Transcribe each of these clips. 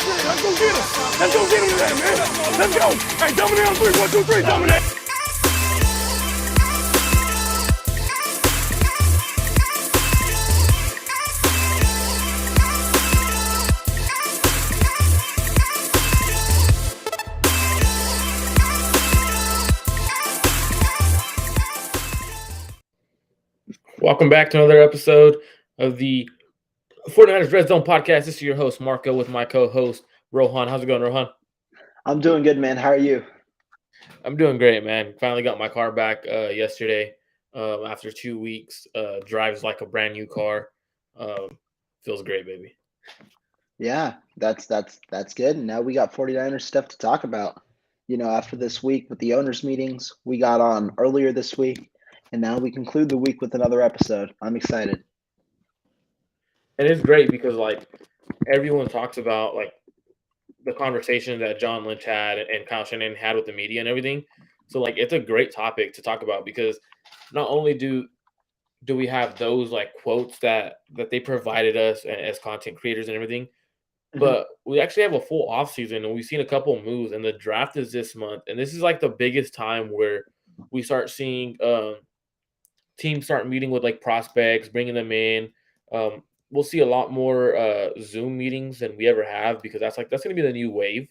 Let's go get him. Let's go get him today, man. Let's go. Hey, dominate on 3. 1, 2, 3, dominate. Welcome back to another episode of the 49ers Red Zone Podcast. This is your host, Marco, with my co-host, Rohan. How's it going, Rohan? I'm doing good, man. How are you? I'm doing great, man. Finally got my car back yesterday after 2 weeks. Drives like a brand new car. Feels great, baby. Yeah, that's good. And now we got 49ers stuff to talk about. You know, after this week with the owners' meetings, we got on earlier this week, and now we conclude the week with another episode. I'm excited. And it's great because, like, everyone talks about, like, the conversation that John Lynch had and Kyle Shanahan had with the media and everything. So, like, it's a great topic to talk about because not only do we have those, like, quotes that they provided us as content creators and everything, but we actually have a full offseason, and we've seen a couple of moves, and the draft is this month. And this is, like, the biggest time where we start seeing teams start meeting with, like, prospects, bringing them in. We'll see a lot more Zoom meetings than we ever have because that's going to be the new wave.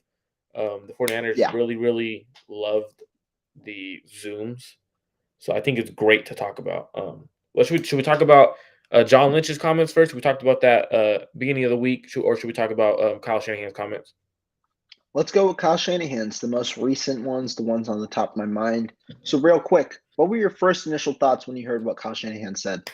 The 49ers really, really loved the Zooms. So I think it's great to talk about. Should we talk about John Lynch's comments first? We talked about that beginning of the week, or should we talk about Kyle Shanahan's comments? Let's go with Kyle Shanahan's, the most recent ones, the ones on the top of my mind. So real quick, what were your first initial thoughts when you heard what Kyle Shanahan said?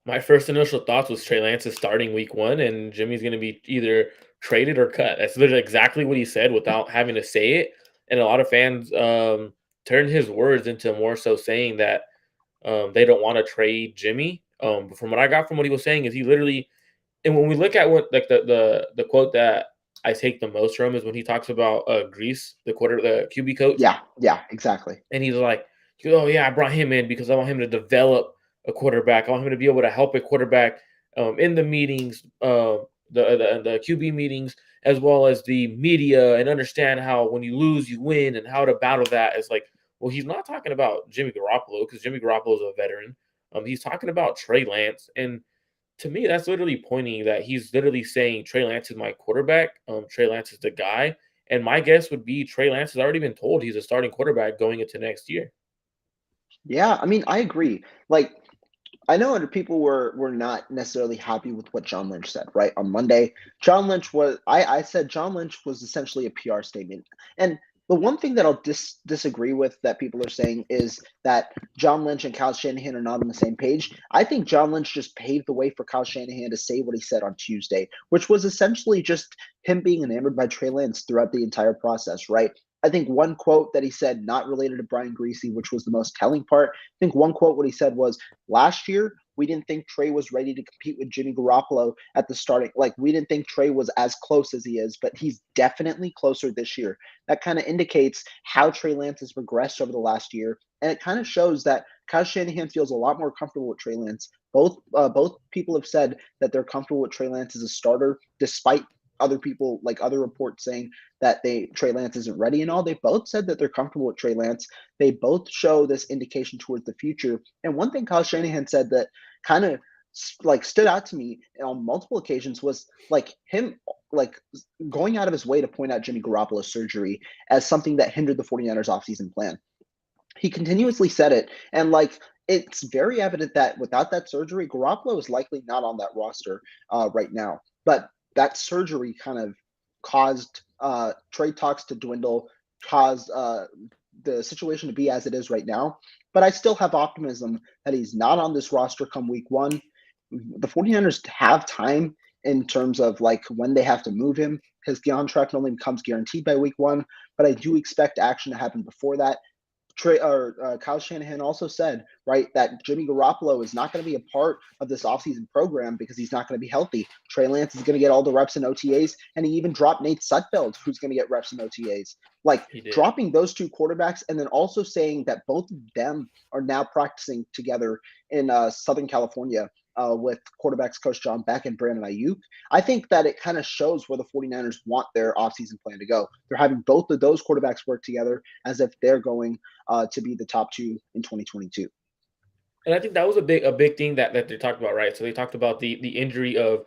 My first initial thoughts was Trey Lance is starting week 1, and Jimmy's going to be either traded or cut. That's literally exactly what he said without having to say it. And a lot of fans turned his words into more so saying that they don't want to trade Jimmy. But from what I got from what he was saying is he literally, and when we look at what like the quote that I take the most from is when he talks about Grease, the QB coach. Yeah, exactly. And he's like, oh yeah, I brought him in because I want him to develop a quarterback. I want him to be able to help a quarterback in the meetings, the QB meetings, as well as the media, and understand how when you lose, you win, and how to battle that. It's like, well, he's not talking about Jimmy Garoppolo because Jimmy Garoppolo is a veteran. He's talking about Trey Lance, and to me, that's literally pointing that he's literally saying Trey Lance is my quarterback. Trey Lance is the guy, and my guess would be Trey Lance has already been told he's a starting quarterback going into next year. Yeah, I mean, I agree. Like, I know other people were not necessarily happy with what John Lynch said, right? On Monday, John Lynch I said John Lynch was essentially a PR statement. And the one thing that I'll disagree with that people are saying is that John Lynch and Kyle Shanahan are not on the same page. I think John Lynch just paved the way for Kyle Shanahan to say what he said on Tuesday, which was essentially just him being enamored by Trey Lance throughout the entire process, right? I think one quote that he said, not related to Brian Griese, which was the most telling part. I think one quote what he said was, last year, we didn't think Trey was ready to compete with Jimmy Garoppolo at the starting. Like, we didn't think Trey was as close as he is, but he's definitely closer this year. That kind of indicates how Trey Lance has progressed over the last year. And it kind of shows that Kyle Shanahan feels a lot more comfortable with Trey Lance. Both people have said that they're comfortable with Trey Lance as a starter, despite other people, like other reports saying that Trey Lance isn't ready and all. They both said that they're comfortable with Trey Lance. They both show this indication towards the future. And one thing Kyle Shanahan said that kind of like stood out to me on multiple occasions was like him like going out of his way to point out Jimmy Garoppolo's surgery as something that hindered the 49ers offseason plan. He continuously said it, and like it's very evident that without that surgery, Garoppolo is likely not on that roster right now. But that surgery kind of caused trade talks to dwindle, caused the situation to be as it is right now. But I still have optimism that he's not on this roster come week 1. The 49ers have time in terms of like when they have to move him. His contract only becomes guaranteed by week 1, but I do expect action to happen before that. Kyle Shanahan also said, right, that Jimmy Garoppolo is not going to be a part of this offseason program because he's not going to be healthy. Trey Lance is going to get all the reps in OTAs, and he even dropped Nate Sudfeld, who's going to get reps in OTAs. Like, dropping those two quarterbacks and then also saying that both of them are now practicing together in Southern California with quarterbacks coach John Beck and Brandon Ayuk, I think that it kind of shows where the 49ers want their offseason plan to go. They're having both of those quarterbacks work together as if they're going to be the top two in 2022. And I think that was a big thing that they talked about, right? So they talked about the injury of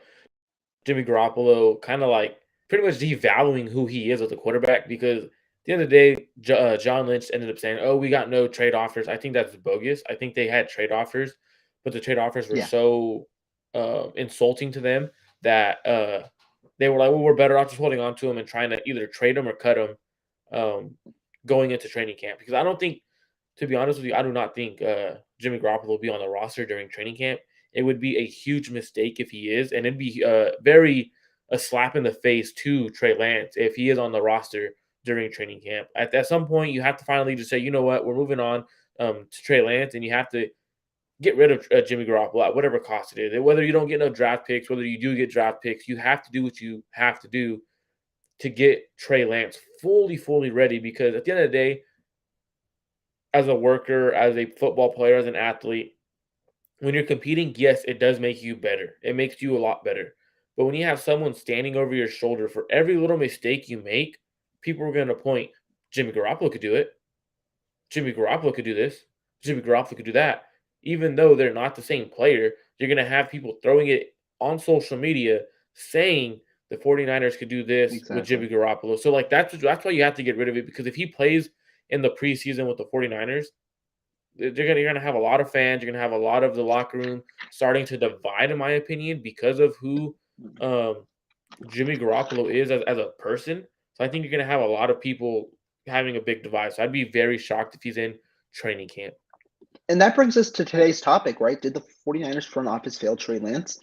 Jimmy Garoppolo, kind of like pretty much devaluing who he is as a quarterback, because at the end of the day, John Lynch ended up saying, "Oh, we got no trade offers." I think that's bogus. I think they had trade offers, but the trade offers were Yeah. so insulting to them that they were like, "Well, we're better off just holding on to him and trying to either trade him or cut him going into training camp." Because I don't think, to be honest with you, I do not think Jimmy Garoppolo will be on the roster during training camp. It would be a huge mistake if he is, and it'd be a slap in the face to Trey Lance if he is on the roster during training camp. At some point, you have to finally just say, you know what, we're moving on to Trey Lance, and you have to get rid of Jimmy Garoppolo at whatever cost it is. Whether you don't get no draft picks, whether you do get draft picks, you have to do what you have to do to get Trey Lance fully ready, because at the end of the day, as a worker, as a football player, as an athlete, when you're competing, yes, it does make you better. It makes you a lot better. But when you have someone standing over your shoulder for every little mistake you make, people are going to point, Jimmy Garoppolo could do it. Jimmy Garoppolo could do this. Jimmy Garoppolo could do that. Even though they're not the same player, you're going to have people throwing it on social media saying the 49ers could do this with Jimmy Garoppolo. So, like, that's why you have to get rid of it, because if he plays in the preseason with the 49ers, you're gonna have a lot of fans. You're gonna have a lot of the locker room starting to divide, in my opinion, because of who Jimmy Garoppolo is as a person. So I think you're gonna have a lot of people having a big divide. So I'd be very shocked if he's in training camp. And that brings us to today's topic, right? Did the 49ers front office fail Trey Lance?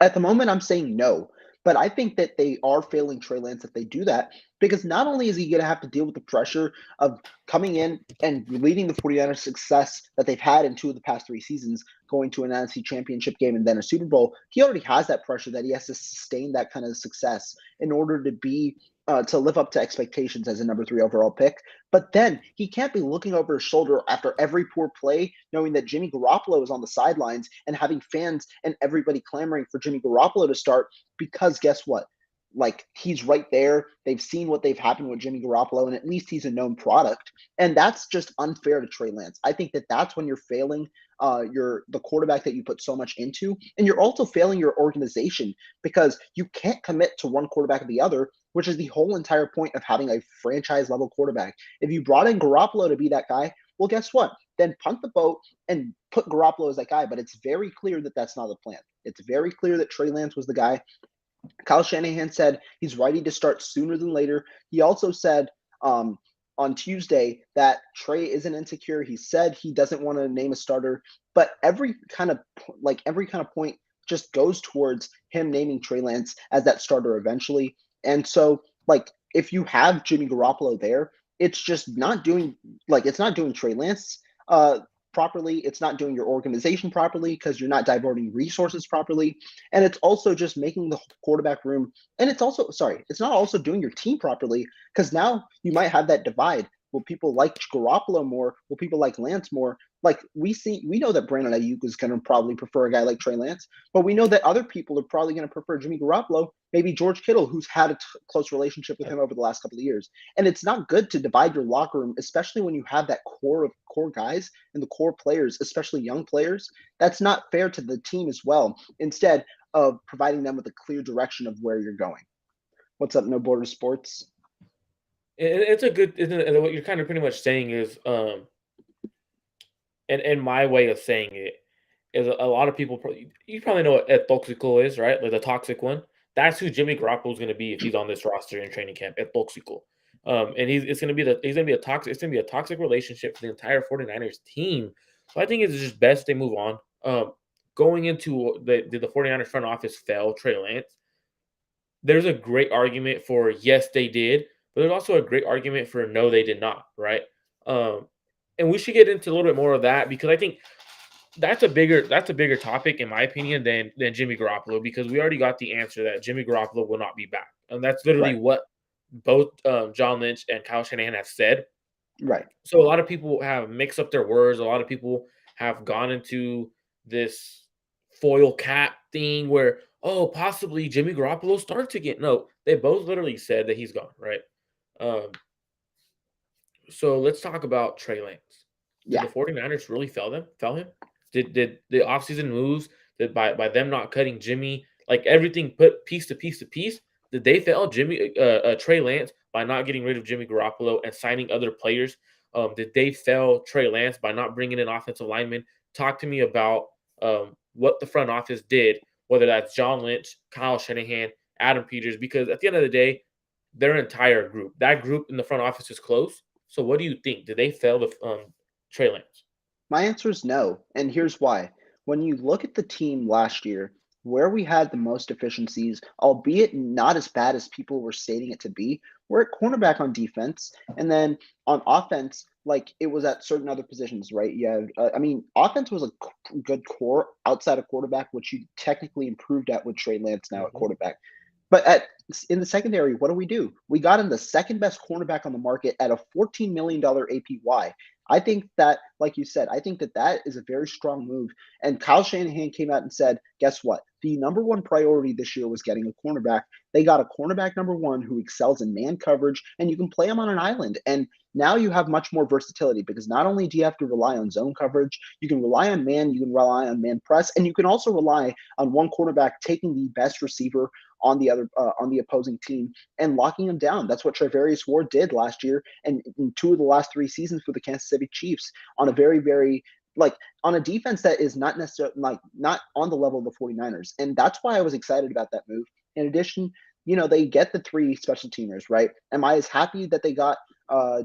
At the moment, I'm saying no. But I think that they are failing Trey Lance if they do that, because not only is he going to have to deal with the pressure of coming in and leading the 49ers success that they've had in two of the past three seasons, going to an NFC championship game and then a Super Bowl, he already has that pressure that he has to sustain that kind of success in order to be to live up to expectations as a number 3 overall pick. But then he can't be looking over his shoulder after every poor play, knowing that Jimmy Garoppolo is on the sidelines and having fans and everybody clamoring for Jimmy Garoppolo to start, because guess what? Like, he's right there. They've seen what they've happened with Jimmy Garoppolo, and at least he's a known product. And that's just unfair to Trey Lance. I think that that's when you're failing the quarterback that you put so much into, and you're also failing your organization, because you can't commit to one quarterback or the other, which is the whole entire point of having a franchise level quarterback. If you brought in Garoppolo to be that guy, well, guess what? Then punt the boat and put Garoppolo as that guy. But it's very clear that that's not the plan. It's very clear that Trey Lance was the guy. Kyle Shanahan said he's ready to start sooner than later. He also said on Tuesday that Trey isn't insecure. He said he doesn't want to name a starter, but every kind of point just goes towards him naming Trey Lance as that starter eventually. And so, like, if you have Jimmy Garoppolo there, it's just not doing Trey Lance properly. It's not doing your organization properly because you're not diverting resources properly. And it's also just making the quarterback room. And it's not also doing your team properly, because now you might have that divide. Will people like Garoppolo more? Will people like Lance more? Like, we know that Brandon Ayuk is going to probably prefer a guy like Trey Lance, but we know that other people are probably going to prefer Jimmy Garoppolo, maybe George Kittle, who's had a close relationship with him over the last couple of years. And it's not good to divide your locker room, especially when you have that core guys and the core players, especially young players. That's not fair to the team as well, instead of providing them with a clear direction of where you're going. What's up, No Border Sports? It's a good, isn't it? What you're kind of pretty much saying is, and my way of saying it is, a lot of people you probably know what a toxico is, right? Like the toxic one. That's who Jimmy Garoppolo is going to be if he's on this roster in training camp. A toxico. And he's going to be a toxic relationship for the entire 49ers team. So I think it's just best they move on. Going into the 49ers front office fail Trey Lance, there's a great argument for yes, they did, but there's also a great argument for no, they did not, right? And we should get into a little bit more of that, because I think that's a bigger topic, in my opinion, than Jimmy Garoppolo, because we already got the answer that Jimmy Garoppolo will not be back, and that's literally what both John Lynch and Kyle Shanahan have said. Right. So a lot of people have mixed up their words. A lot of people have gone into this foil cap thing where, oh, possibly Jimmy Garoppolo starts again. No, they both literally said that he's gone, right? Um, so let's talk about Trey Lance. Did Yeah. the 49ers really fail him? Did the offseason moves that by them not cutting Jimmy, like everything put piece to piece to piece, did they fail Trey Lance by not getting rid of Jimmy Garoppolo and signing other players? Did they fail Trey Lance by not bringing in offensive linemen? Talk to me about what the front office did, whether that's John Lynch, Kyle Shanahan, Adam Peters, because at the end of the day, their entire group, that group in the front office is close. So what do you think? Did they fail the Trey Lance? My answer is no, and here's why. When you look at the team last year, where we had the most deficiencies, albeit not as bad as people were stating it to be, we're at cornerback on defense, and then on offense, like it was at certain other positions, right? Yeah, offense was a good core outside of quarterback, which you technically improved at with Trey Lance now at Mhm. quarterback. But in the secondary, what do? We got him the second best cornerback on the market at a $14 million APY. I think that, like you said, I think that that is a very strong move. And Kyle Shanahan came out and said, guess what? The number one priority this year was getting a cornerback. They got a cornerback number one who excels in man coverage, and you can play him on an island. And now you have much more versatility because not only do you have to rely on zone coverage, you can rely on man, you can rely on man press, and you can also rely on one cornerback taking the best receiver on the opposing team and locking him down. That's what Trevarius Ward did last year and in two of the last three seasons for the Kansas City Chiefs on a very, very on a defense that is not necessarily not on the level of the 49ers. And that's why I was excited about that move. In addition, they get the three special teamers, right? Am I as happy that they got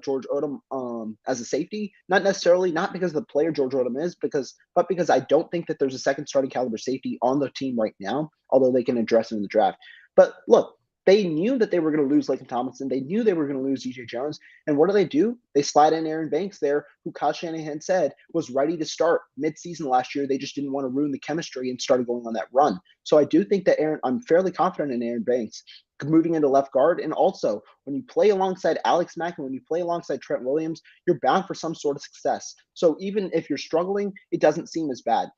George Odom as a safety? Not necessarily, not because of the player George Odom is, but because I don't think that there's a second starting caliber safety on the team right now, although they can address it in the draft. But look, they knew that they were going to lose Laken Tomlinson. They knew they were going to lose DJ Jones. And what do? They slide in Aaron Banks there, who Kyle Shanahan said was ready to start mid-season last year. They just didn't want to ruin the chemistry and started going on that run. So I do think that I'm fairly confident in Aaron Banks moving into left guard. And also, when you play alongside Alex Mack and when you play alongside Trent Williams, you're bound for some sort of success. So even if you're struggling, it doesn't seem as bad.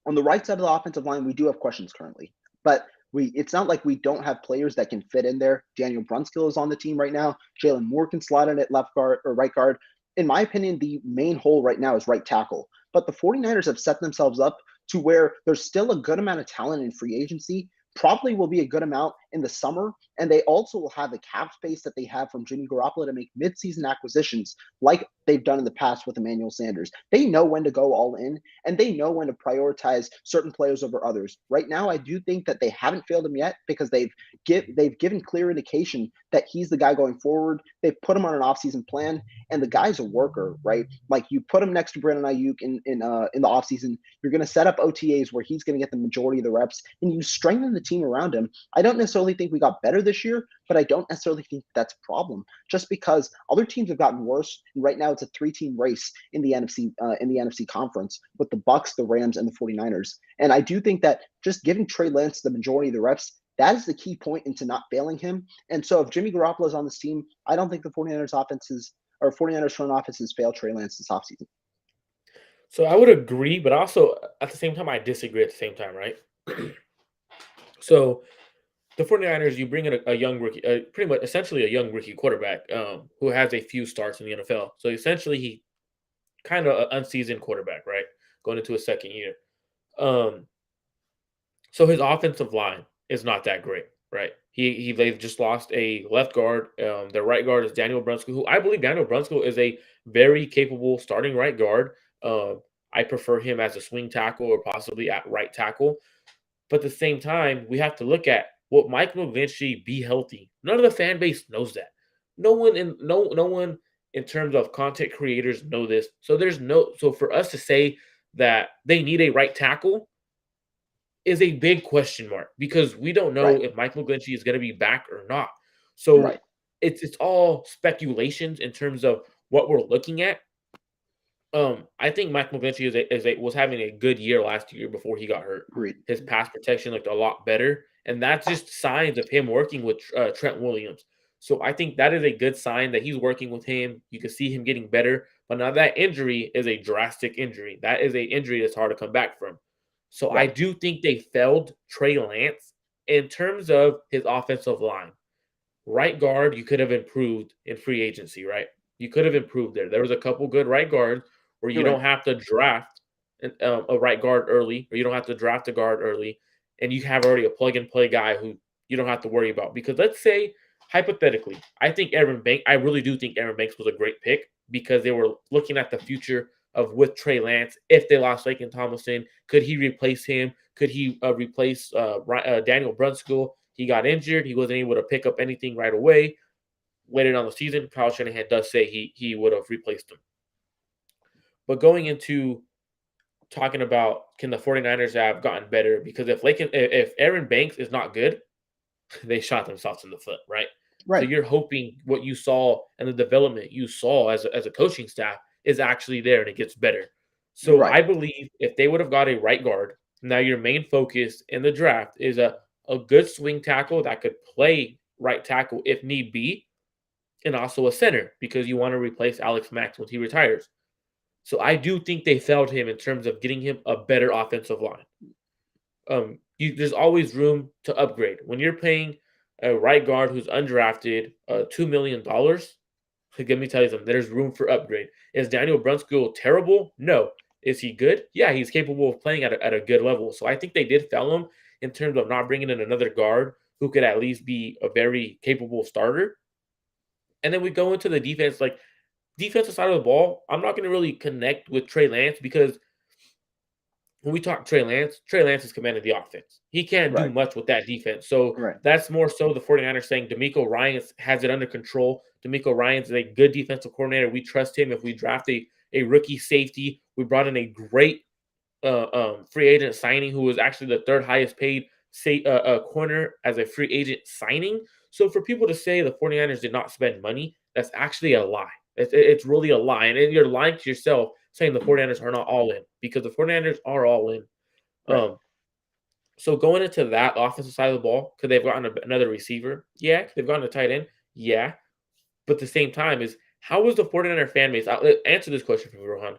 On the right side of the offensive line, we do have questions currently, but it's not like we don't have players that can fit in there. Daniel Brunskill is on the team right now. Jalen Moore can slide in at left guard or right guard. In my opinion, the main hole right now is right tackle. But the 49ers have set themselves up to where there's still a good amount of talent in free agency, probably will be a good amount in the summer. And they also will have the cap space that they have from Jimmy Garoppolo to make midseason acquisitions like they've done in the past with Emmanuel Sanders. They know when to go all in and they know when to prioritize certain players over others. Right now, I do think that they haven't failed him yet because they've given clear indication that he's the guy going forward. They've put him on an offseason plan, and the guy's a worker, right? Like you put him next to Brandon Ayuk in the offseason, you're going to set up OTAs where he's going to get the majority of the reps, and you strengthen the team around him. I don't necessarily think we got better this year, but I don't necessarily think that's a problem. Just because other teams have gotten worse, and right now it's a three-team race in the NFC conference with the Bucks, the Rams, and the 49ers. And I do think that just giving Trey Lance the majority of the reps, that is the key point into not failing him. And so if Jimmy Garoppolo is on this team, I don't think the 49ers front offices fail Trey Lance this offseason. So I would agree, but also at the same time, I disagree at the same time, right? So the 49ers, you bring in a young rookie, pretty much essentially a young rookie quarterback who has a few starts in the NFL. So essentially, he kind of an unseasoned quarterback, right? Going into his second year. So his offensive line is not that great, right? They've just lost a left guard. Their right guard is Daniel Brunskill, who I believe Daniel Brunskill is a very capable starting right guard. I prefer him as a swing tackle or possibly at right tackle. But at the same time, we have to look at what Mike McGlinchey be healthy. None of the fan base knows that. No one in terms of content creators know this. So for us to say that they need a right tackle is a big question mark because we don't know Right. if Mike McGlinchey is going to be back or not. So Right. it's all speculations in terms of what we're looking at. I think Mike McGlinchey was having a good year last year before he got hurt. Agreed. His pass protection looked a lot better, and that's just signs of him working with Trent Williams. So I think that is a good sign that he's working with him. You can see him getting better, but now that injury is a drastic injury. That is an injury that's hard to come back from. So I Right. do think they failed Trey Lance in terms of his offensive line. Right guard, you could have improved in free agency, right? You could have improved there. There was a couple good right guards where you You're right. don't have to draft a right guard early, or you don't have to draft a guard early, and you have already a plug and play guy who you don't have to worry about. Because let's say hypothetically, I really do think Aaron Banks was a great pick because they were looking at the future of with Trey Lance. If they lost Laken Tomlinson, could he replace him? Could he replace Daniel Brunskill? He got injured. He wasn't able to pick up anything right away. Later on the season, Kyle Shanahan does say he would have replaced him. But going into talking about can the 49ers have gotten better, because if Aaron Banks is not good, they shot themselves in the foot, right? So Right. you're hoping what you saw and the development you saw as a coaching staff is actually there and it gets better. So Right. I believe if they would have got a right guard, now your main focus in the draft is a good swing tackle that could play right tackle if need be, and also a center because you want to replace Alex Max when he retires. So I do think they failed him in terms of getting him a better offensive line. There's always room to upgrade when you're paying a right guard who's undrafted $2 million. Let me tell you something. There's room for upgrade. Is Daniel Brunskill terrible? No. Is he good? Yeah, he's capable of playing at a good level. So I think they did fail him in terms of not bringing in another guard who could at least be a very capable starter. And then we go into the defense, like defensive side of the ball. I'm not going to really connect with Trey Lance because when we talk Trey Lance is commanding the offense. He can't do Right. much with that defense. So Right. that's more so the 49ers saying D'Amico Ryans has it under control. D'Amico Ryans is a good defensive coordinator. We trust him. If we draft a rookie safety, we brought in a great free agent signing who was actually the third highest paid corner as a free agent signing. So for people to say the 49ers did not spend money, that's actually a lie. It's really a lie. And you're lying to yourself saying the 49ers are not all in because the 49ers are all in. Right. So going into that offensive side of the ball, could they've gotten another receiver? Yeah. Could they've gotten a tight end? Yeah. But at the same time is how was the 49er fan base? Answer this question for me, Rohan.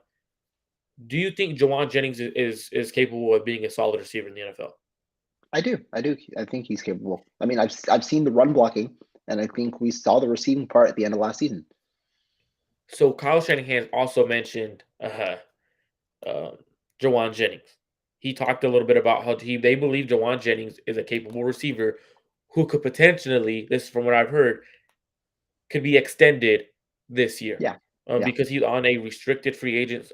Do you think Jawan Jennings is capable of being a solid receiver in the NFL? I do. I do. I think he's capable. I mean, I've seen the run blocking, and I think we saw the receiving part at the end of last season. So Kyle Shanahan also mentioned Jawan Jennings. He talked a little bit about how they believe Jawan Jennings is a capable receiver who could potentially, this is from what I've heard, could be extended this year. Yeah. Yeah. Because he's on a restricted free agent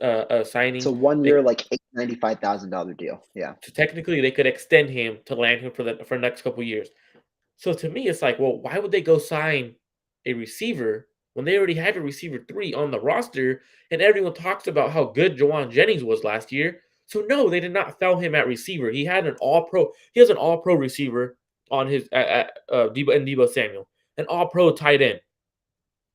signing. So 1 They, year, like $95,000 deal. Yeah. so technically, they could extend him to land him for the next couple years. So to me, it's like, well, why would they go sign a receiver when they already have a receiver 3 on the roster and everyone talks about how good Jawan Jennings was last year? So no, they did not fail him at receiver. He had an all-pro. He has an all-pro receiver on his Debo Samuel, an all-pro tight end.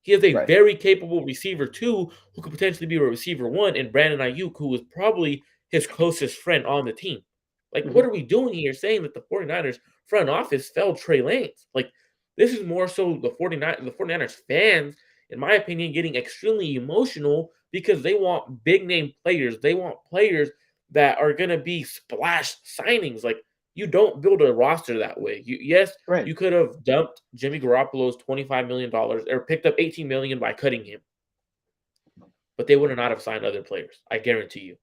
He has a Right. very capable receiver 2 who could potentially be a receiver 1 in Brandon Ayuk, who is probably his closest friend on the team. Like, what Hmm. are we doing here saying that the 49ers front office failed Trey Lance? Like, this is more so the 49ers fans, in my opinion, getting extremely emotional because they want big name players. They want players that are going to be splash signings. Like, you don't build a roster that way. Yes, Right. you could have dumped Jimmy Garoppolo's $25 million or picked up $18 million by cutting him, but they would not have signed other players. I guarantee you.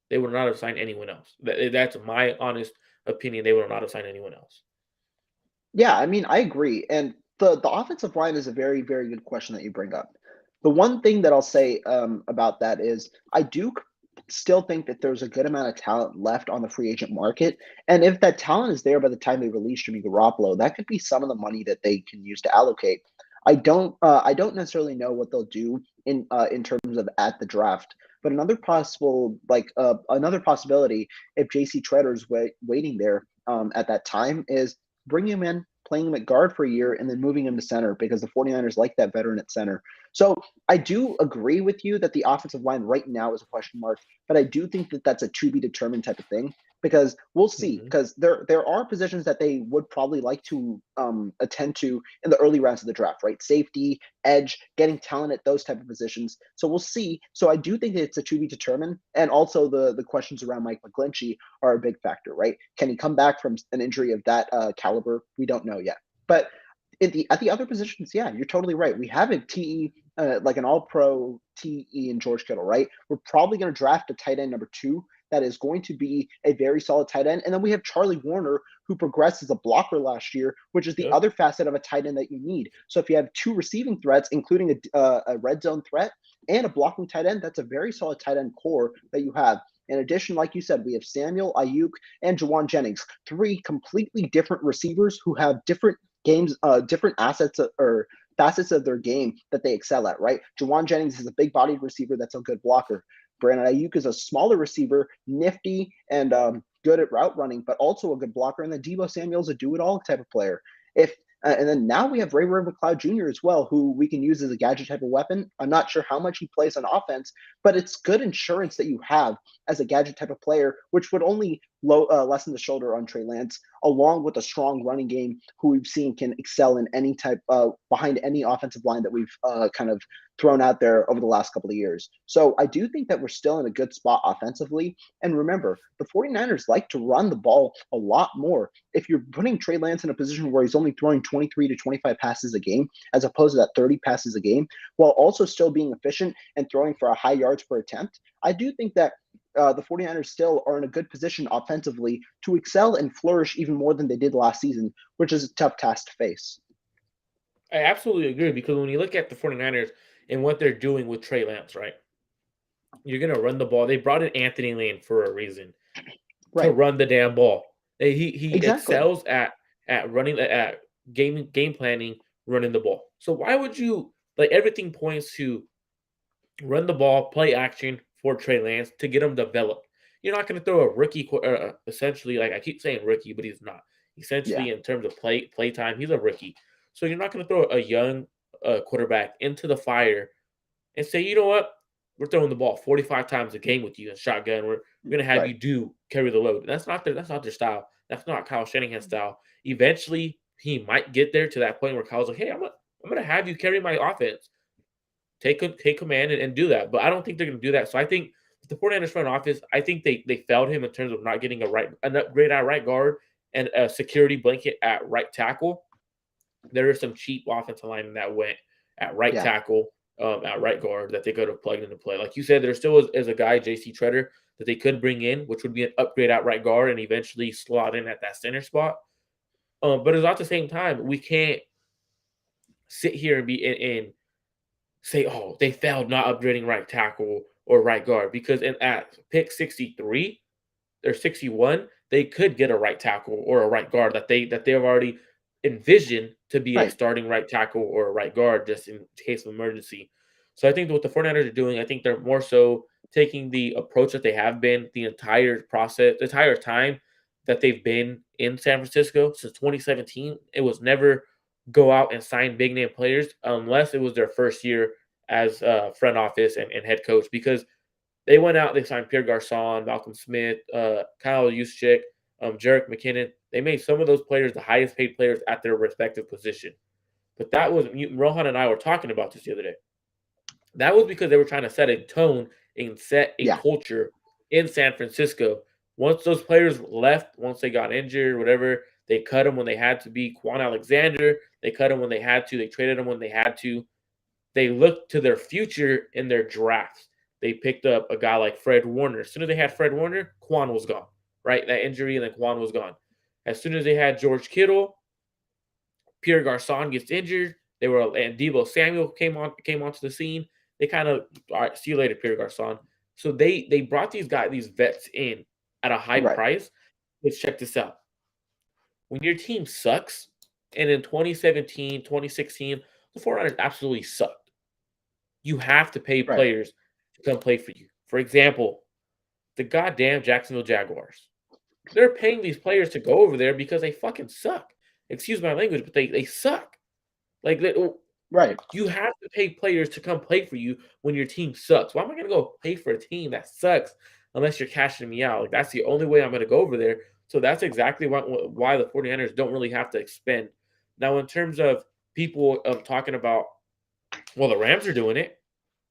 They would not have signed anyone else. That's my honest opinion. They would not have signed anyone else. Yeah, I mean, I agree. And the offensive line is a very, very good question that you bring up. The one thing that I'll say about that is I do still think that there's a good amount of talent left on the free agent market. And if that talent is there by the time they release Jimmy Garoppolo, that could be some of the money that they can use to allocate. I don't necessarily know what they'll do in terms of at the draft. But another possibility, if JC Tretter's waiting there at that time, is bring him in, playing him at guard for a year, and then moving him to center because the 49ers like that veteran at center. So I do agree with you that the offensive line right now is a question mark, but I do think that that's a to be determined type of thing because we'll see. Mhm. Because there are positions that they would probably like to attend to in the early rounds of the draft, right? Safety, edge, getting talent at those type of positions. So we'll see. So I do think it's a to be determined, and also the questions around Mike McGlinchey are a big factor, right? Can he come back from an injury of that caliber? We don't know yet, but. At the other positions, yeah, you're totally right. We have a TE, like an all-pro TE in George Kittle, right? We're probably going to draft a tight end number 2 that is going to be a very solid tight end. And then we have Charlie Warner, who progressed as a blocker last year, which is the Yep. other facet of a tight end that you need. So if you have 2 receiving threats, including a red zone threat and a blocking tight end, that's a very solid tight end core that you have. In addition, like you said, we have Samuel, Ayuk, and Jawan Jennings, 3 completely different receivers who have different games, different assets or facets of their game that they excel at, right? Jawan Jennings is a big-bodied receiver that's a good blocker. Brandon Ayuk is a smaller receiver, nifty and good at route running, but also a good blocker. And then Deebo Samuel's a do-it-all type of player. And then now we have Ray McLeod Jr. as well, who we can use as a gadget type of weapon. I'm not sure how much he plays on offense, but it's good insurance that you have as a gadget type of player, which would only lessen the shoulder on Trey Lance, along with a strong running game who we've seen can excel in any type behind any offensive line that we've kind of thrown out there over the last couple of years. So I do think that we're still in a good spot offensively. And remember, the 49ers like to run the ball a lot more. If you're putting Trey Lance in a position where he's only throwing 23 to 25 passes a game, as opposed to that 30 passes a game, while also still being efficient and throwing for a high yards per attempt, I do think that the 49ers still are in a good position offensively to excel and flourish even more than they did last season, which is a tough task to face. I absolutely agree because when you look at the 49ers and what they're doing with Trey Lance, right? You're going to run the ball. They brought in Anthony Lane for a reason to Right. run the damn ball. He Exactly. excels at running at game planning, running the ball. So why would you like everything points to run the ball, play action for Trey Lance to get him developed. You're not going to throw a rookie, essentially, like I keep saying rookie, but he's not. Yeah. Essentially, in terms of play time, he's a rookie. So you're not going to throw a young quarterback into the fire and say, you know what, we're throwing the ball 45 times a game with you in shotgun. We're going to have Right. you carry the load. That's not their style. That's not Kyle Shanahan's style. Eventually, he might get there to that point where Kyle's like, hey, I'm gonna have you carry my offense. Take command and do that. But I don't think they're going to do that. So I think the 49ers front office, I think they failed him in terms of not getting an upgrade at right guard and a security blanket at right tackle. There are some cheap offensive linemen that went at right Yeah. tackle, at right guard that they could have plugged into play. Like you said, there still is a guy, J.C. Treader, that they could bring in, which would be an upgrade at right guard and eventually slot in at that center spot. But at the same time, we can't sit here and be and say, oh, they failed not upgrading right tackle or right guard because at pick 63 or 61, they could get a right tackle or a right guard that they've already envisioned to be a Right. starting right tackle or a right guard just in case of emergency. So I think what the 49ers are doing, I think they're more so taking the approach that they have been the entire process, the entire time that they've been in San Francisco since 2017. It was never go out and sign big name players unless it was their first year as front office and head coach because they went out, they signed Pierre Garcon, Malcolm Smith, Kyle Juszczyk, Jerick McKinnon. They made some of those players the highest paid players at their respective position. But that was Rohan and I were talking about this the other day. That was because they were trying to set a tone and set a Yeah. culture in San Francisco. Once those players left, once they got injured, whatever, they cut them when they had to be. Quan Alexander, they cut them when they had to. They traded them when they had to. They looked to their future in their drafts. They picked up a guy like Fred Warner. As soon as they had Fred Warner, Quan was gone, right? That injury, and then Quan was gone. As soon as they had George Kittle, Pierre Garcon gets injured. And Deebo Samuel came onto the scene. They kind of all right, see you later, Pierre Garcon. So they brought these vets in at a high Right. price. Let's check this out. When your team sucks, and in 2017, 2016, the 49ers absolutely sucked. You have to pay Right. players to come play for you. For example, the goddamn Jacksonville Jaguars. They're paying these players to go over there because they fucking suck. Excuse my language, but they suck. Like Right. you have to pay players to come play for you when your team sucks. Why am I going to go pay for a team that sucks unless you're cashing me out. Like, that's the only way I'm going to go over there. So that's exactly why the 49ers don't really have to expend. Now, in terms of people talking about, well, the Rams are doing it.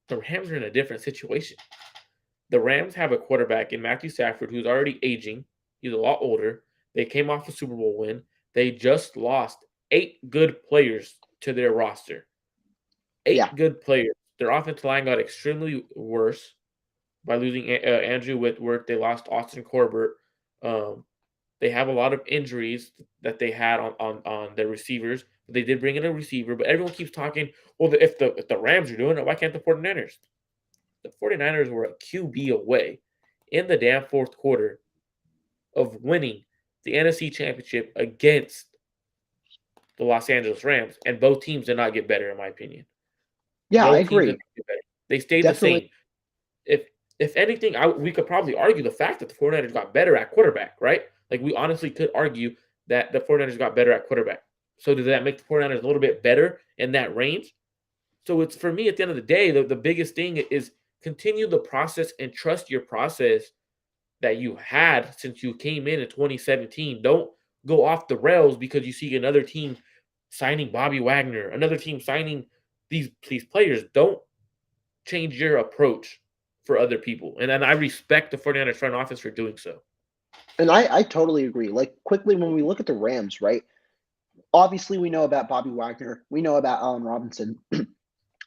The Rams are in a different situation. The Rams have a quarterback in Matthew Stafford who's already aging. He's a lot older. They came off a Super Bowl win. They just lost 8 good players to their roster. 8 Yeah. good players. Their offensive line got extremely worse by losing Andrew Whitworth. They lost Austin Corbett. They have a lot of injuries that they had on their receivers. They did bring in a receiver, but everyone keeps talking, well, if the Rams are doing it, why can't the 49ers? The 49ers were a QB away in the damn fourth quarter of winning the NFC Championship against the Los Angeles Rams, and both teams did not get better, in my opinion. Yeah, I Both teams did agree. not get better. They stayed Definitely. the same. If anything, we could probably argue the fact that the 49ers got better at quarterback, right? Like, we honestly could argue that the 49ers got better at quarterback. So does that make the 49ers a little bit better in that range? So it's, for me, at the end of the day, the biggest thing is continue the process and trust your process that you had since you came in 2017. Don't go off the rails because you see another team signing Bobby Wagner, another team signing these players. Don't change your approach for other people. And I respect the 49ers front office for doing so. And I totally agree. Like, quickly, when we look at the Rams, right? Obviously, we know about Bobby Wagner. We know about Allen Robinson.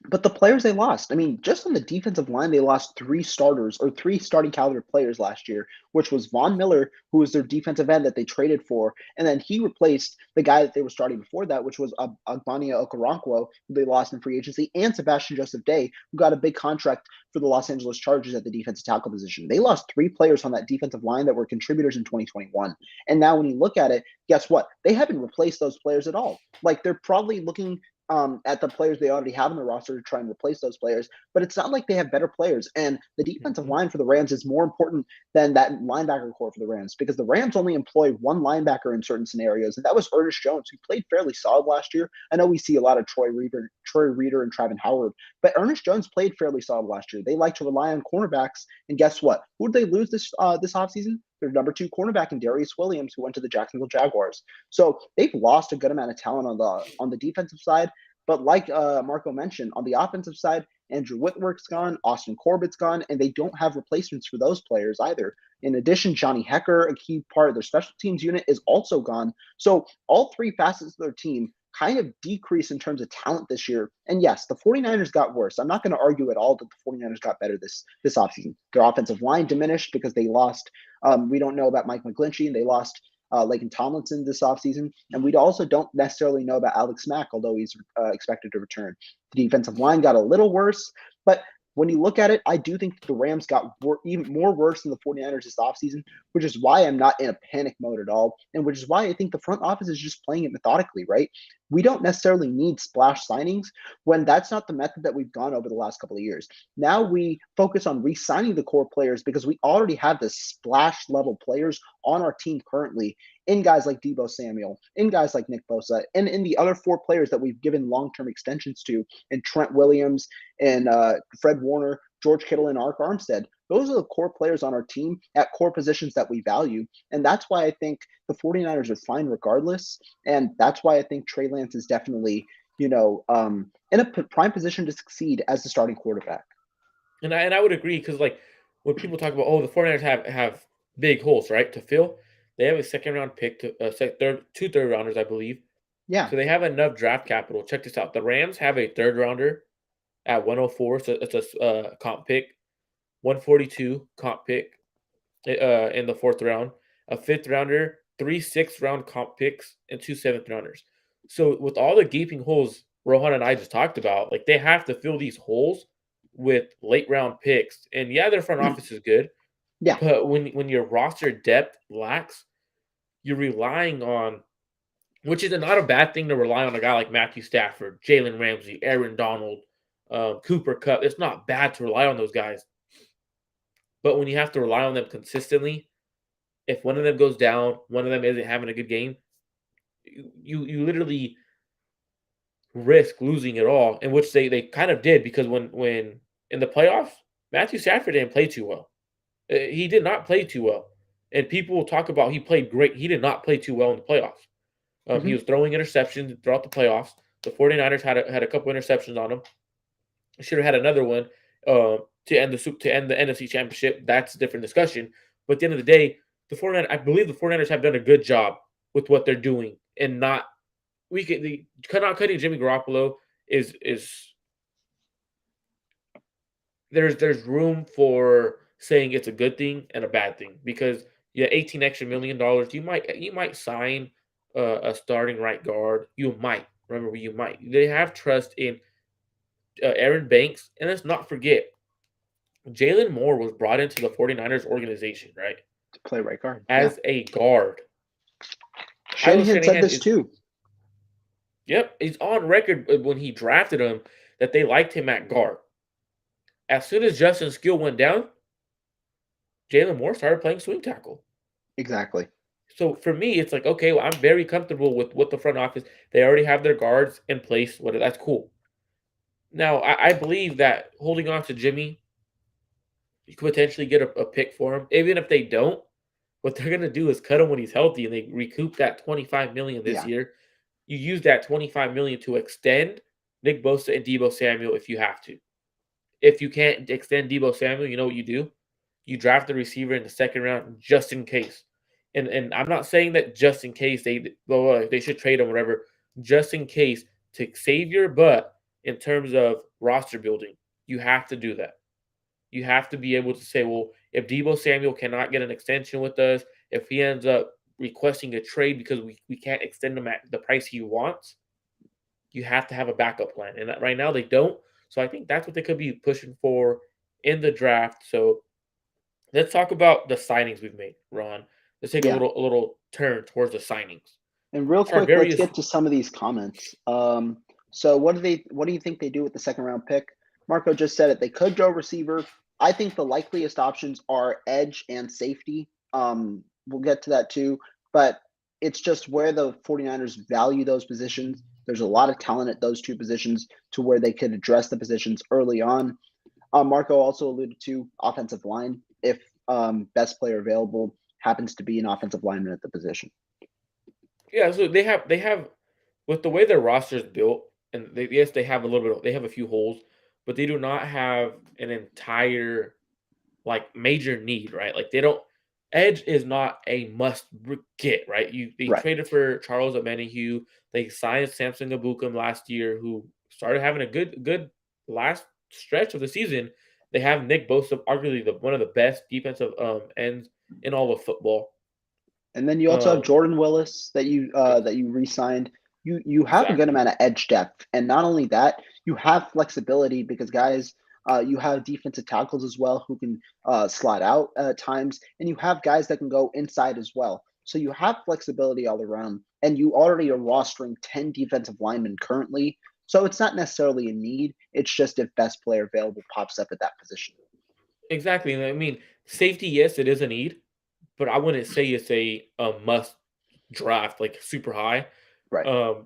But the players they lost, I mean, just on the defensive line, they lost 3 starters or 3 starting caliber players last year, which was Von Miller, who was their defensive end that they traded for, and then he replaced the guy that they were starting before that, which was Agbania Okoronkwo, who they lost in free agency, and Sebastian Joseph Day, who got a big contract for the Los Angeles Chargers at the defensive tackle position. They lost 3 players on that defensive line that were contributors in 2021. And now when you look at it, guess what? They haven't replaced those players at all. Like, they're probably looking at the players they already have in the roster to try and replace those players, but it's not like they have better players. And the defensive line for the Rams is more important than that linebacker core for the Rams, because the Rams only employ one linebacker in certain scenarios, and that was Ernest Jones, who played fairly solid last year. I know we see a lot of Troy Reader, and Travin Howard, but Ernest Jones played fairly solid last year. They like to rely on cornerbacks, and guess what? Who did they lose this offseason? Their number 2 cornerback in Darius Williams, who went to the Jacksonville Jaguars. So they've lost a good amount of talent on the defensive side. But like Marco mentioned, on the offensive side, Andrew Whitworth's gone, Austin Corbett's gone, and they don't have replacements for those players either. In addition, Johnny Hecker, a key part of their special teams unit, is also gone. So all 3 facets of their team kind of decrease in terms of talent this year. And yes, the 49ers got worse. I'm not going to argue at all that the 49ers got better this offseason. Their offensive line diminished because they lost. We don't know about Mike McGlinchey, and they lost Laken Tomlinson this offseason. And we also don't necessarily know about Alex Mack, although he's expected to return. The defensive line got a little worse, but when you look at it, I do think the Rams got even more worse than the 49ers this offseason, which is why I'm not in a panic mode at all, and which is why I think the front office is just playing it methodically, right? We don't necessarily need splash signings when that's not the method that we've gone over the last couple of years. Now we focus on re-signing the core players because we already have the splash level players on our team currently, in guys like Deebo Samuel, in guys like Nick Bosa, and in the other 4 players that we've given long-term extensions to, in Trent Williams and Fred Warner, George Kittle, and Ark Armstead. Those are the core players on our team at core positions that we value. And that's why I think the 49ers are fine regardless. And that's why I think Trey Lance is definitely, in a prime position to succeed as the starting quarterback. And I would agree, because, like, when people talk about, the 49ers have big holes, right, to fill, they have a second-round pick, two third-rounders, I believe. Yeah. So they have enough draft capital. Check this out. The Rams have a third-rounder at 104, so it's a comp pick. 142 comp pick in the 4th round. A 5th rounder, 3 6th-round comp picks, and 2 7th-rounders. So with all the gaping holes Rohan and I just talked about, like, they have to fill these holes with late-round picks. And, yeah, their front office is good. Yeah. But when your roster depth lacks, you're relying on, which is not a bad thing to rely on a guy like Matthew Stafford, Jalen Ramsey, Aaron Donald, Cooper Kupp. It's not bad to rely on those guys. But when you have to rely on them consistently, if one of them goes down, one of them isn't having a good game, you literally risk losing it all, in which they kind of did, because when in the playoffs, Matthew Stafford didn't play too well. He did not play too well. And people will talk about he played great. He did not play too well in the playoffs. He was throwing interceptions throughout the playoffs. The 49ers had a couple interceptions on him. Should have had another one to end the NFC Championship. That's a different discussion. But at the end of the day, I believe the 49ers have done a good job with what they're doing and not not cutting Jimmy Garoppolo is there's room for saying it's a good thing and a bad thing because yeah, $18 million extra. You might sign a starting right guard. You might remember you might. They have trust in Aaron Banks, and let's not forget Jalen Moore was brought into the 49ers organization, right? To play right guard. As a guard. Shanahan said this too. Yep, he's on record when he drafted him that they liked him at guard. As soon as Justin Skill went down, Jalen Moore started playing swing tackle. Exactly. So for me, it's like, okay, well, I'm very comfortable with the front office. They already have their guards in place. That's cool. Now, I believe that holding on to Jimmy, you could potentially get a pick for him. Even if they don't, what they're going to do is cut him when he's healthy, and they recoup that $25 million this year. You use that $25 million to extend Nick Bosa and Deebo Samuel if you have to. If you can't extend Deebo Samuel, you know what you do? You draft the receiver in the second round just in case. And I'm not saying that just in case they should trade him, whatever. Just in case to save your butt in terms of roster building, you have to do that. You have to be able to say, well, if Deebo Samuel cannot get an extension with us, if he ends up requesting a trade because we can't extend him at the price he wants, you have to have a backup plan. And right now they don't. So I think that's what they could be pushing for in the draft. So let's talk about the signings we've made, Ron. Let's take a little turn towards the signings. And real quick, let's get to some of these comments. So what do you think they do with the second round pick? Marco just said it. They could go receiver. I think the likeliest options are edge and safety. We'll get to that too. But it's just where the 49ers value those positions. There's a lot of talent at those two positions to where they could address the positions early on. Marco also alluded to offensive line. If best player available happens to be an offensive lineman at the position. Yeah, so they have with the way their roster is built, and they have a few holes, but they do not have an entire major need, right? Like they don't. Edge is not a must get, right? They traded for Charles Omenihu. They signed Samson Gabukum last year, who started having a good last stretch of the season. They have Nick Bosa, arguably one of the best defensive ends in all of football. And then you also have Jordan Willis that you re-signed. You have a good amount of edge depth, and not only that, you have flexibility because guys. You have defensive tackles as well who can slide out at times, and you have guys that can go inside as well. So you have flexibility all around, and you already are rostering 10 defensive linemen currently. So it's not necessarily a need. It's just if best player available pops up at that position. Exactly. I mean, safety, yes, it is a need, but I wouldn't say it's a must draft super high. Right.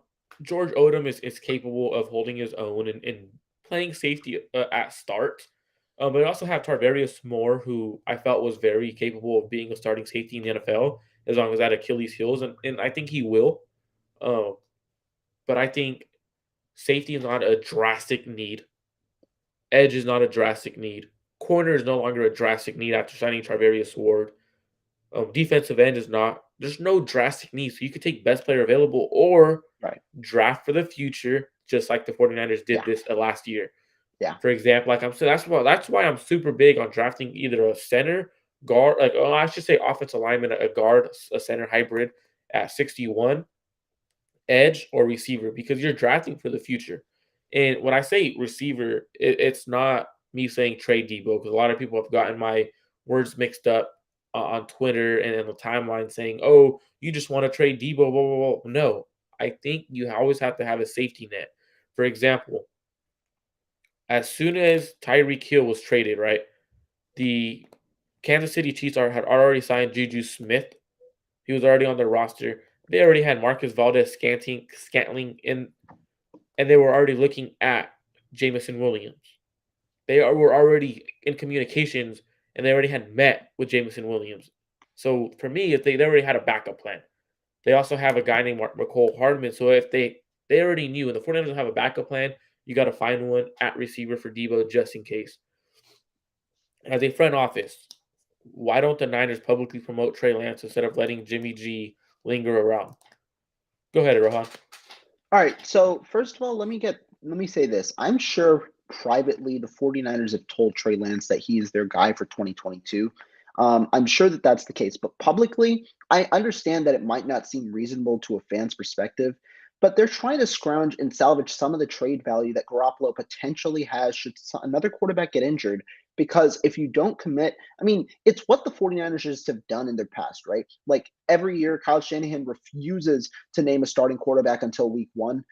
George Odom is capable of holding his own and playing safety at start. But I also have Tarvarius Moore, who I felt was very capable of being a starting safety in the NFL as long as that Achilles heals, and I think he will. But I think safety is not a drastic need. Edge is not a drastic need. Corner is no longer a drastic need after signing Tarvarius Ward. Defensive end is not. There's no drastic need. So you could take best player available or draft for the future, just like the 49ers did this last year. Yeah. For example, like I'm saying, that's why I'm super big on drafting either a center, guard, I should say offensive lineman, a guard, a center hybrid at 61, edge or receiver, because you're drafting for the future. And when I say receiver, it's not me saying trade Deebo, because a lot of people have gotten my words mixed up on Twitter and in the timeline saying, "Oh, you just want to trade Deebo." Blah, blah, blah. No, I think you always have to have a safety net. For example, as soon as Tyreek Hill was traded, right, the Kansas City Chiefs had already signed Juju Smith. He was already on their roster. They already had Marcus Scantling in, and they were already looking at Jamison Williams. They were already in communications and they already had met with Jameson Williams. So for me, if they already had a backup plan. They also have a guy named McCole Hardman. So if they already knew, and the 49ers don't have a backup plan, you got to find one at receiver for Debo just in case. As a front office, why don't the Niners publicly promote Trey Lance instead of letting Jimmy G linger around? Go ahead, Rohan. All right. So first of all, let me say this. I'm sure privately the 49ers have told Trey Lance that he is their guy for 2022. I'm sure that that's the case, but publicly, I understand that it might not seem reasonable to a fan's perspective, but they're trying to scrounge and salvage some of the trade value that Garoppolo potentially has should another quarterback get injured. Because if you don't commit, I mean, it's what the 49ers just have done in their past, right? Like every year, Kyle Shanahan refuses to name a starting quarterback until week one.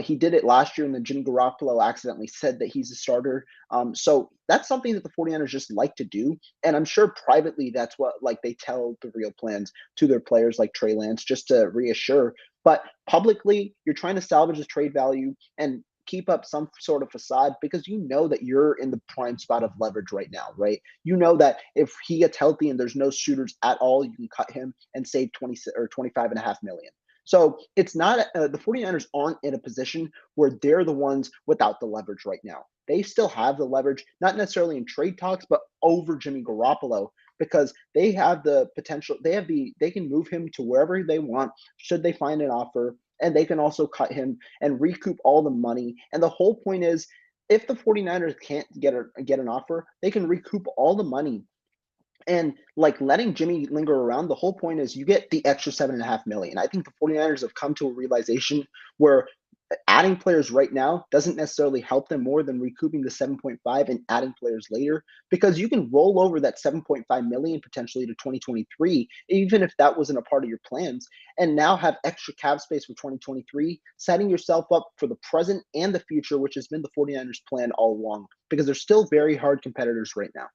He did it last year, and then Jimmy Garoppolo accidentally said that he's a starter. So that's something that the 49ers just like to do. And I'm sure privately that's what like they tell the real plans to their players like Trey Lance just to reassure. But publicly, you're trying to salvage the trade value and keep up some sort of facade because you know that you're in the prime spot of leverage right now, right? You know that if he gets healthy and there's no shooters at all, you can cut him and save 20 or 25.5 million. So it's not the 49ers aren't in a position where they're the ones without the leverage right now. They still have the leverage, not necessarily in trade talks, but over Jimmy Garoppolo because they have the potential. They can move him to wherever they want should they find an offer, and they can also cut him and recoup all the money. And the whole point is, if the 49ers can't get an offer, they can recoup all the money and like letting Jimmy linger around, the whole point is you get the extra 7.5 million. I think the 49ers have come to a realization where adding players right now doesn't necessarily help them more than recouping the 7.5 and adding players later because you can roll over that 7.5 million potentially to 2023, even if that wasn't a part of your plans, and now have extra cap space for 2023, setting yourself up for the present and the future, which has been the 49ers plan all along because they're still very hard competitors right now.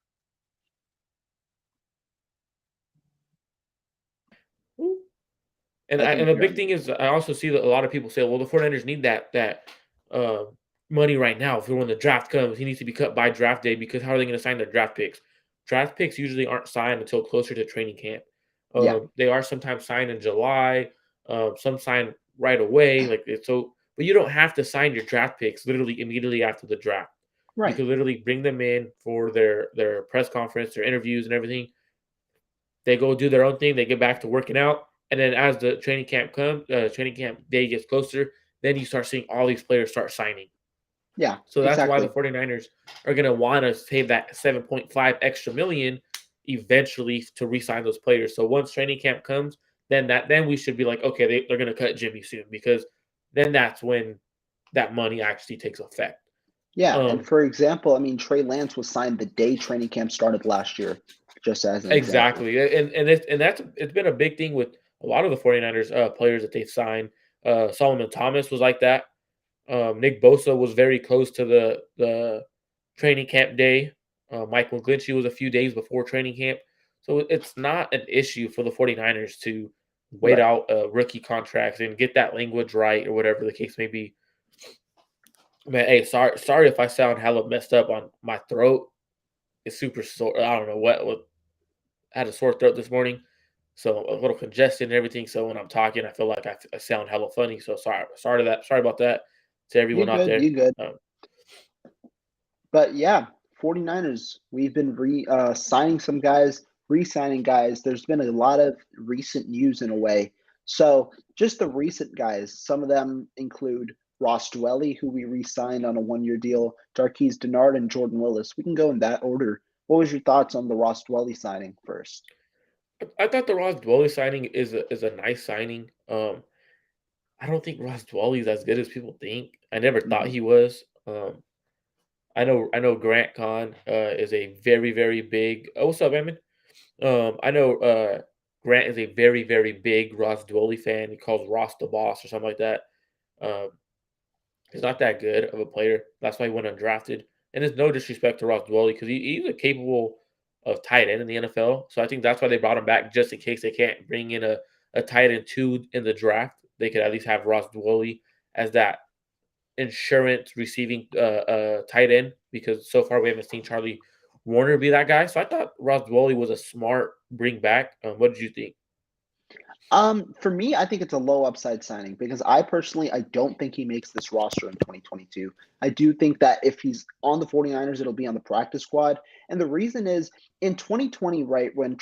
And the big thing is, I also see that a lot of people say, well, the 49ers need that money right now. If when the draft comes, he needs to be cut by draft day because how are they going to sign their draft picks? Draft picks usually aren't signed until closer to training camp. They are sometimes signed in July, some signed right away. But you don't have to sign your draft picks literally immediately after the draft. Right. You can literally bring them in for their press conference, their interviews, and everything. They go do their own thing. They get back to working out. And then as the training camp day gets closer, then you start seeing all these players start signing. Yeah. So that's why the 49ers are going to want to save that 7.5 extra million eventually to re-sign those players. So once training camp comes, then we should be like, okay, they're going to cut Jimmy soon because then that's when that money actually takes effect. Yeah, and for example, I mean, Trey Lance was signed the day training camp started last year, just as an example. Exactly. It's been a big thing with a lot of the 49ers players that they've signed. Solomon Thomas was like that. Nick Bosa was very close to the training camp day. Mike McGlinchey was a few days before training camp. So it's not an issue for the 49ers to wait out rookie contracts and get that language right or whatever the case may be. Man, hey, sorry if I sound hella messed up on my throat. It's super sore. I don't know what I had a sore throat this morning, so a little congested and everything. So when I'm talking, I feel like I sound hella funny. So sorry about that to everyone out there. You good. But yeah, 49ers, we've been signing some guys, re-signing guys. There's been a lot of recent news in a way. So just the recent guys, some of them include Ross Dwelly, who we re-signed on a one-year deal, Darqueze Dennard, and Jordan Willis. We can go in that order. What was your thoughts on the Ross Dwelly signing first? I thought the Ross Dwelly signing is a nice signing. I don't think Ross Dwelly is as good as people think. I never thought he was. I know Grant Kahn is a very, very big. Oh, what's up, Emin? I know Grant is a very, very big Ross Dwelly fan. He calls Ross the boss or something like that. Um, he's not that good of a player. That's why he went undrafted. And there's no disrespect to Ross Dwelly because he's a capable of tight end in the NFL. So I think that's why they brought him back just in case they can't bring in a tight end 2 in the draft. They could at least have Ross Dwelly as that insurance receiving tight end because so far we haven't seen Charlie Warner be that guy. So I thought Ross Dwelley was a smart bring back. What did you think? For me, I think it's a low upside signing because I don't think he makes this roster in 2022. I do think that if he's on the 49ers, it'll be on the practice squad. And the reason is in 2020, right, when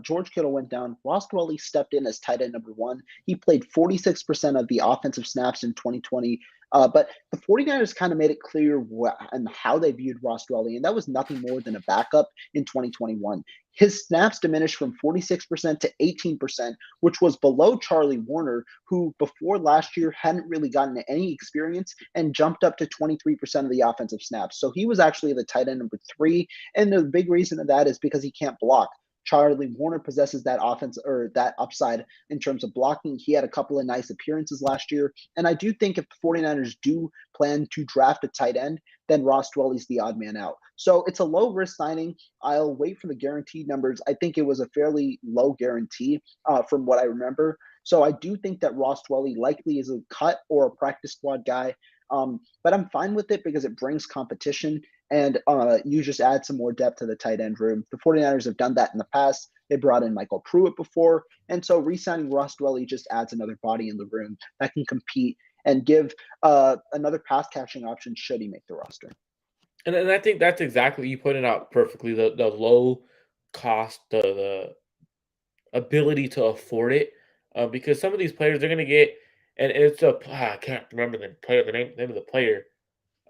George Kittle went down, Ross Dwelley stepped in as tight end number one. He played 46% of the offensive snaps in 2020. But the 49ers kind of made it clear and how they viewed Ross Dwelley, and that was nothing more than a backup in 2021. His snaps diminished from 46% to 18%, which was below Charlie Warner, who before last year hadn't really gotten any experience and jumped up to 23% of the offensive snaps. So he was actually the tight end number three. And the big reason of that is because he can't block. Charlie Warner possesses that offense or that upside in terms of blocking. He had a couple of nice appearances last year. And I do think if the 49ers do plan to draft a tight end, then Ross Dwelley's the odd man out. So it's a low risk signing. I'll wait for the guaranteed numbers. I think it was a fairly low guarantee from what I remember. So I do think that Ross Dwelley likely is a cut or a practice squad guy. But I'm fine with it because it brings competition and you just add some more depth to the tight end room. The 49ers have done that in the past. They brought in Michael Pruitt before. And so re-signing Ross Dwelley just adds another body in the room that can compete and give another pass catching option should he make the roster. And I think that's exactly, you pointed out perfectly, the low cost, the ability to afford it. Because some of these players, they're going to get, and it's I can't remember the name of the player.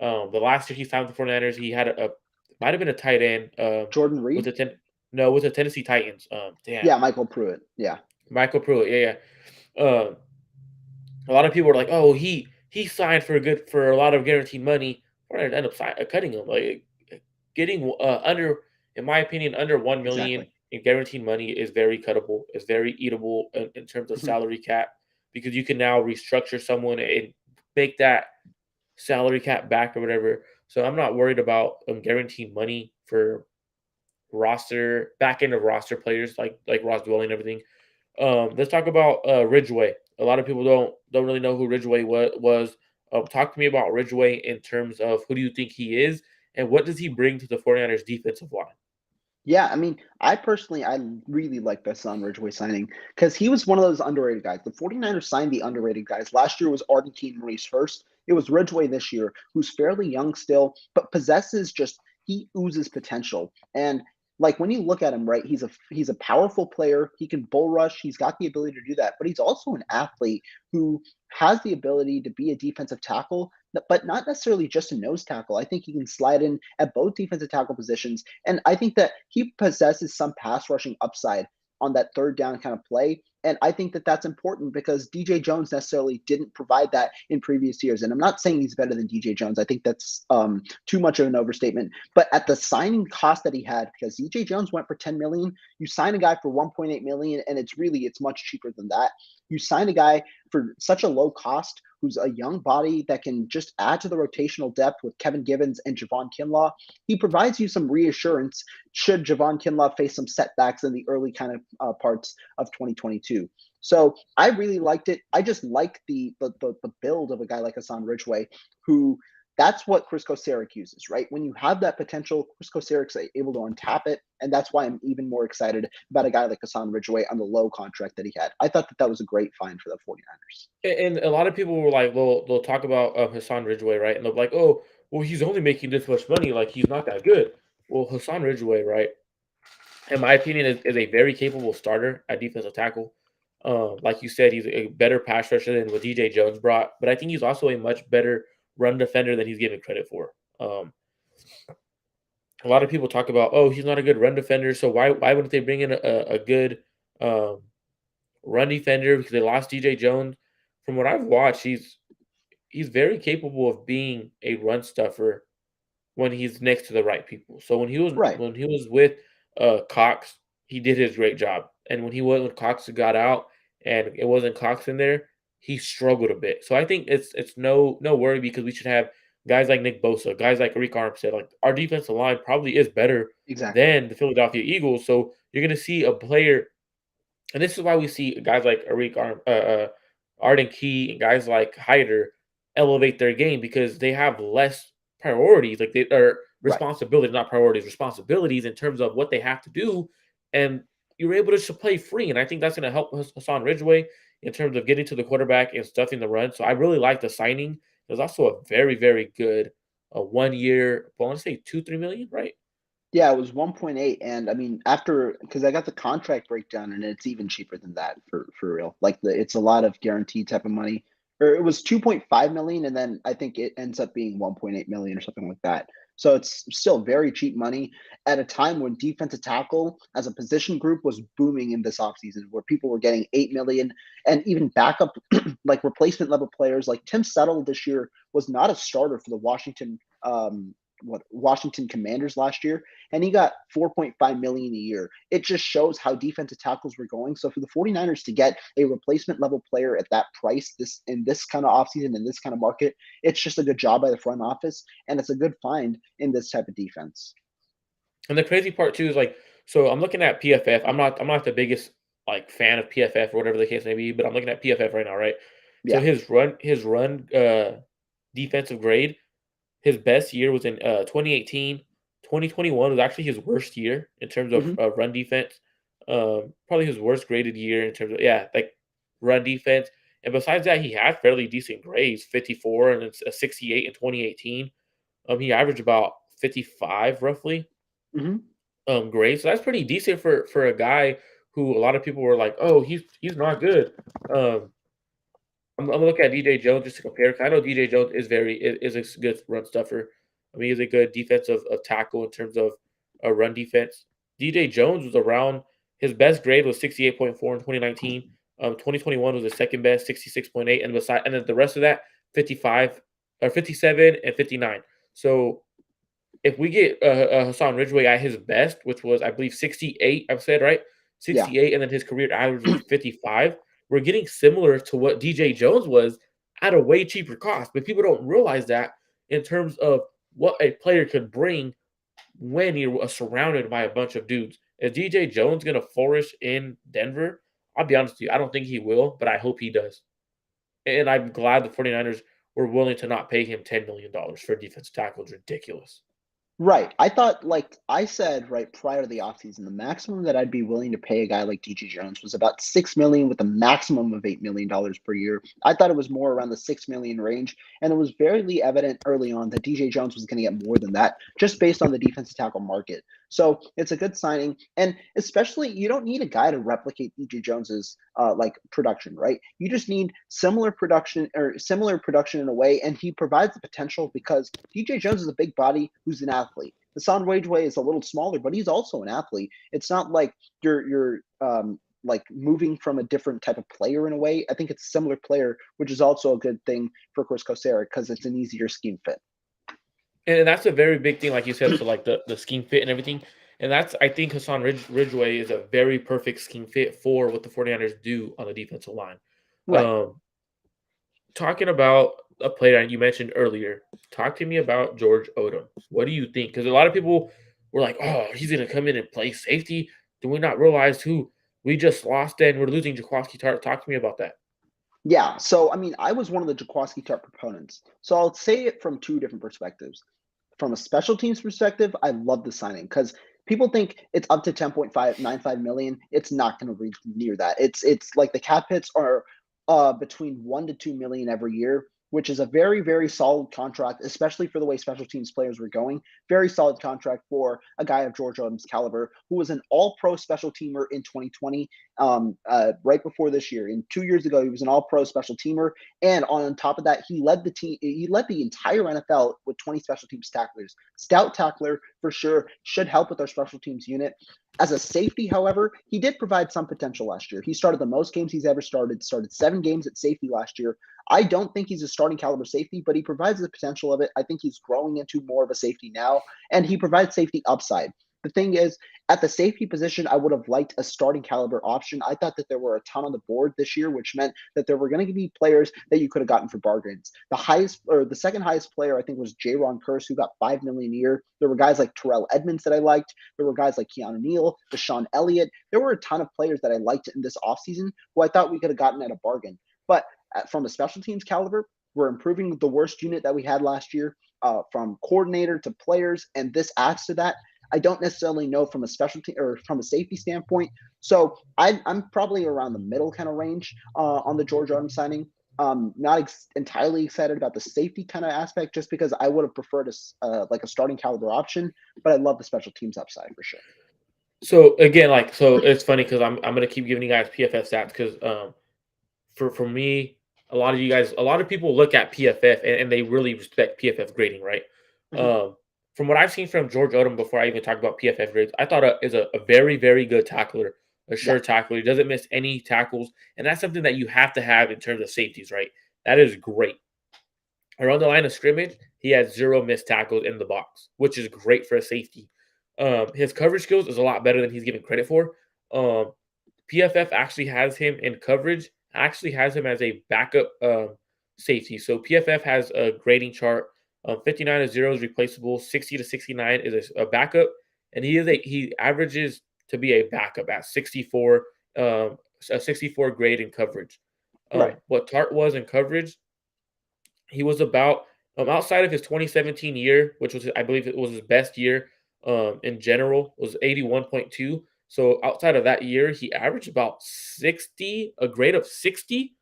The last year he signed with the 49ers, he had might have been a tight end. Jordan Reed? With the Tennessee Titans. Damn. Yeah, Michael Pruitt. Yeah. Michael Pruitt. Yeah. A lot of people are like, oh, he signed for a lot of guaranteed money. We're going to end up cutting him. Like getting in my opinion, under $1 million in guaranteed money is very cuttable. It's very eatable in terms of salary cap because you can now restructure someone and make that salary cap back or whatever. So I'm not worried about guaranteed money for back end of roster players like Ross Dwelley and everything. Let's talk about Ridgeway. A lot of people don't really know who Ridgeway was. Talk to me about Ridgeway in terms of who do you think he is and what does he bring to the 49ers defensive line? Yeah, I mean, I really like the Hassan Ridgeway signing because he was one of those underrated guys. The 49ers signed the underrated guys. Last year was Arden Maurice first. It was Ridgeway this year, who's fairly young still, but he oozes potential. And like when you look at him, right, he's a powerful player. He can bull rush. He's got the ability to do that, but he's also an athlete who has the ability to be a defensive tackle, but not necessarily just a nose tackle. I think he can slide in at both defensive tackle positions. And I think that he possesses some pass rushing upside on that third down kind of play. And I think that that's important because DJ Jones necessarily didn't provide that in previous years. And I'm not saying he's better than DJ Jones. I think that's too much of an overstatement. But at the signing cost that he had, because DJ Jones went for $10 million, you sign a guy for $1.8 million, and it's much cheaper than that. You sign a guy for such a low cost who's a young body that can just add to the rotational depth with Kevin Givens and Javon Kinlaw. He provides you some reassurance should Javon Kinlaw face some setbacks in the early kind of parts of 2022. So I really liked it. I just like the build of a guy like Hassan Ridgeway, who that's what Chris Kocurek uses, right? When you have that potential, Chris Kocurek's able to untap it, and that's why I'm even more excited about a guy like Hassan Ridgeway on the low contract that he had. I thought that was a great find for the 49ers. And a lot of people were like, they'll talk about Hassan Ridgeway, right? And they'll be like, oh, well, he's only making this much money. Like, he's not that good. Well, Hassan Ridgeway, right, in my opinion, is a very capable starter at defensive tackle. Like you said, he's a better pass rusher than what DJ Jones brought. But I think he's also a much better run defender than he's given credit for. A lot of people talk about, oh, he's not a good run defender. So why wouldn't they bring in a good run defender? Because they lost DJ Jones. From what I've watched, he's very capable of being a run stuffer when he's next to the right people. So when he was with Cox, he did his great job. And when Cox got out and it wasn't Cox in there, he struggled a bit. So I think it's no worry because we should have guys like Nick Bosa, guys like Arik Armstead. Like our defensive line probably is better than the Philadelphia Eagles. So you're going to see a player, and this is why we see guys like Arden Key and guys like Hyder elevate their game because they have less priorities. Like responsibilities, not priorities, responsibilities in terms of what they have to do, and you're able to just play free. And I think that's going to help Hassan Ridgeway in terms of getting to the quarterback and stuffing the run. So I really like the signing. There's also a very, very good 1 year, well, I want to say 2-3 million, right? Yeah, it was 1.8, and I mean after because I got the contract breakdown and it's even cheaper than that for real. Like it's a lot of guaranteed type of money. Or it was 2.5 million, and then I think it ends up being 1.8 million or something like that. So it's still very cheap money at a time when defensive tackle as a position group was booming in this offseason, where people were getting 8 million and even backup like replacement level players like Tim Settle this year was not a starter for the Washington Commanders last year, and he got 4.5 million a year. It just shows how defensive tackles were going. So for the 49ers to get a replacement level player at that price in this kind of offseason, in this kind of market, it's just a good job by the front office, and it's a good find in this type of defense. And the crazy part too is like, so I'm looking at PFF. I'm not the biggest like fan of PFF or whatever the case may be, but I'm looking at PFF right now, right? So Yeah. his run defensive grade, his best year was in 2018. 2021 was actually his worst year in terms of Hmm. run defense. Probably his worst graded year in terms of like run defense. And besides that, he had fairly decent grades, 54 and it's a 68 in 2018. He averaged about 55 roughly Hmm. grades. So that's pretty decent for a guy who a lot of people were like, oh, he's not good. Um, I'm gonna look at DJ Jones just to compare. 'Cause I know DJ Jones is a good run stuffer. I mean, he's a good defensive tackle in terms of a run defense. DJ Jones was around his best grade was 68.4 in 2019. 2021 was the second best, 66.8, and then the rest of that 55 or 57 and 59. So if we get Hassan Ridgeway at his best, which was I believe 68, I've said right, Yeah. 68, and then his career average was 55. We're getting similar to what DJ Jones was at a way cheaper cost, but people don't realize that in terms of what a player could bring when you're surrounded by a bunch of dudes. Is DJ Jones going to flourish in Denver? I'll be honest with you, I don't think he will, but I hope he does. And I'm glad the 49ers were willing to not pay him $10 million for a defensive tackle. It's ridiculous. Right. I thought, like I said, right prior to the offseason, the maximum that I'd be willing to pay a guy like DJ Jones was about 6 million with a maximum of $8 million per year. I thought it was more around the 6 million range, and it was very evident early on that DJ Jones was going to get more than that just based on the defensive tackle market. So it's a good signing, and especially you don't need a guy to replicate DJ Jones's like production, right? You just need similar production in a way, and he provides the potential because DJ Jones is a big body who's an athlete. Hassan Ridgeway is a little smaller, but he's also an athlete. It's not like you're like moving from a different type of player in a way. I think it's a similar player, which is also a good thing for Chris Kosera because it's an easier scheme fit. And that's a very big thing, like you said, for like the scheme fit and everything. And that's I think Hassan Ridgeway is a very perfect scheme fit for what the 49ers do on the defensive line. Right. Um, talking about a player you mentioned earlier, talk to me about George Odom. What do you think? Because a lot of people were like, "Oh, he's going to come in and play safety." Do we not realize who we just lost and we're losing Jaquaski Tart? Talk to me about that. Yeah. So I mean, I was one of the Jaquaski Tart proponents. So I'll say it from two different perspectives. From a special teams perspective, I love the signing because people think it's up to 10.595 million. It's not going to reach near that. It's like the cap hits are between 1 to 2 million every year, which is a very solid contract, especially for the way special teams players were going. Very solid contract for a guy of George Odom's caliber, who was an All-Pro special teamer in 2020, right before this year. And 2 years ago, he was an All-Pro special teamer, and on top of that, he led the team. He led the entire NFL with 20 special teams tacklers. Stout tackler for sure. Should help with our special teams unit. As a safety, however, he did provide some potential last year. He started the most games he's ever started 7 games at safety last year. I don't think he's a starting caliber safety, but he provides the potential of it. I think he's growing into more of a safety now, and he provides safety upside. The thing is, at the safety position, I would have liked a starting caliber option. I thought that there were a ton on the board this year, which meant that there were going to be players that you could have gotten for bargains. The highest or the second highest player, I think, was Jaron Curse, who got $5 million a year. There were guys like Terrell Edmonds that I liked. There were guys like Keanu Neal, Deshaun Elliott. There were a ton of players that I liked in this offseason who I thought we could have gotten at a bargain. But from a special teams caliber, We're improving the worst unit that we had last year, from coordinator to players, and this adds to that. I don't necessarily know from a specialty or from a safety standpoint. So I'm probably around the middle kind of range on the George Odom signing. Not entirely excited about the safety kind of aspect, just because I would have preferred like a starting caliber option, but I love the special teams upside for sure. So again, so it's funny because I'm gonna keep giving you guys PFF stats because for me, a lot of people look at PFF and they really respect PFF grading, right? Mhm. Um, from what I've seen from George Odom before I even talk about PFF grades, I thought is a very, very good tackler, a Yeah, sure tackler. He doesn't miss any tackles, and that's something that you have to have in terms of safeties, right? That is great. Around the line of scrimmage, he has 0 missed tackles in the box, which is great for a safety. His coverage skills is a lot better than he's given credit for. Um, PFF actually has him in coverage, actually has him as a backup safety. So PFF has a grading chart. 59 to 0 is replaceable. 60 to 69 is a backup, and he averages to be a backup at 64, a 64 grade in coverage. right, What Tart was in coverage, he was about outside of his 2017 year, which was I believe it was his best year in general, was 81.2. So outside of that year, he averaged about 60, a grade of 60.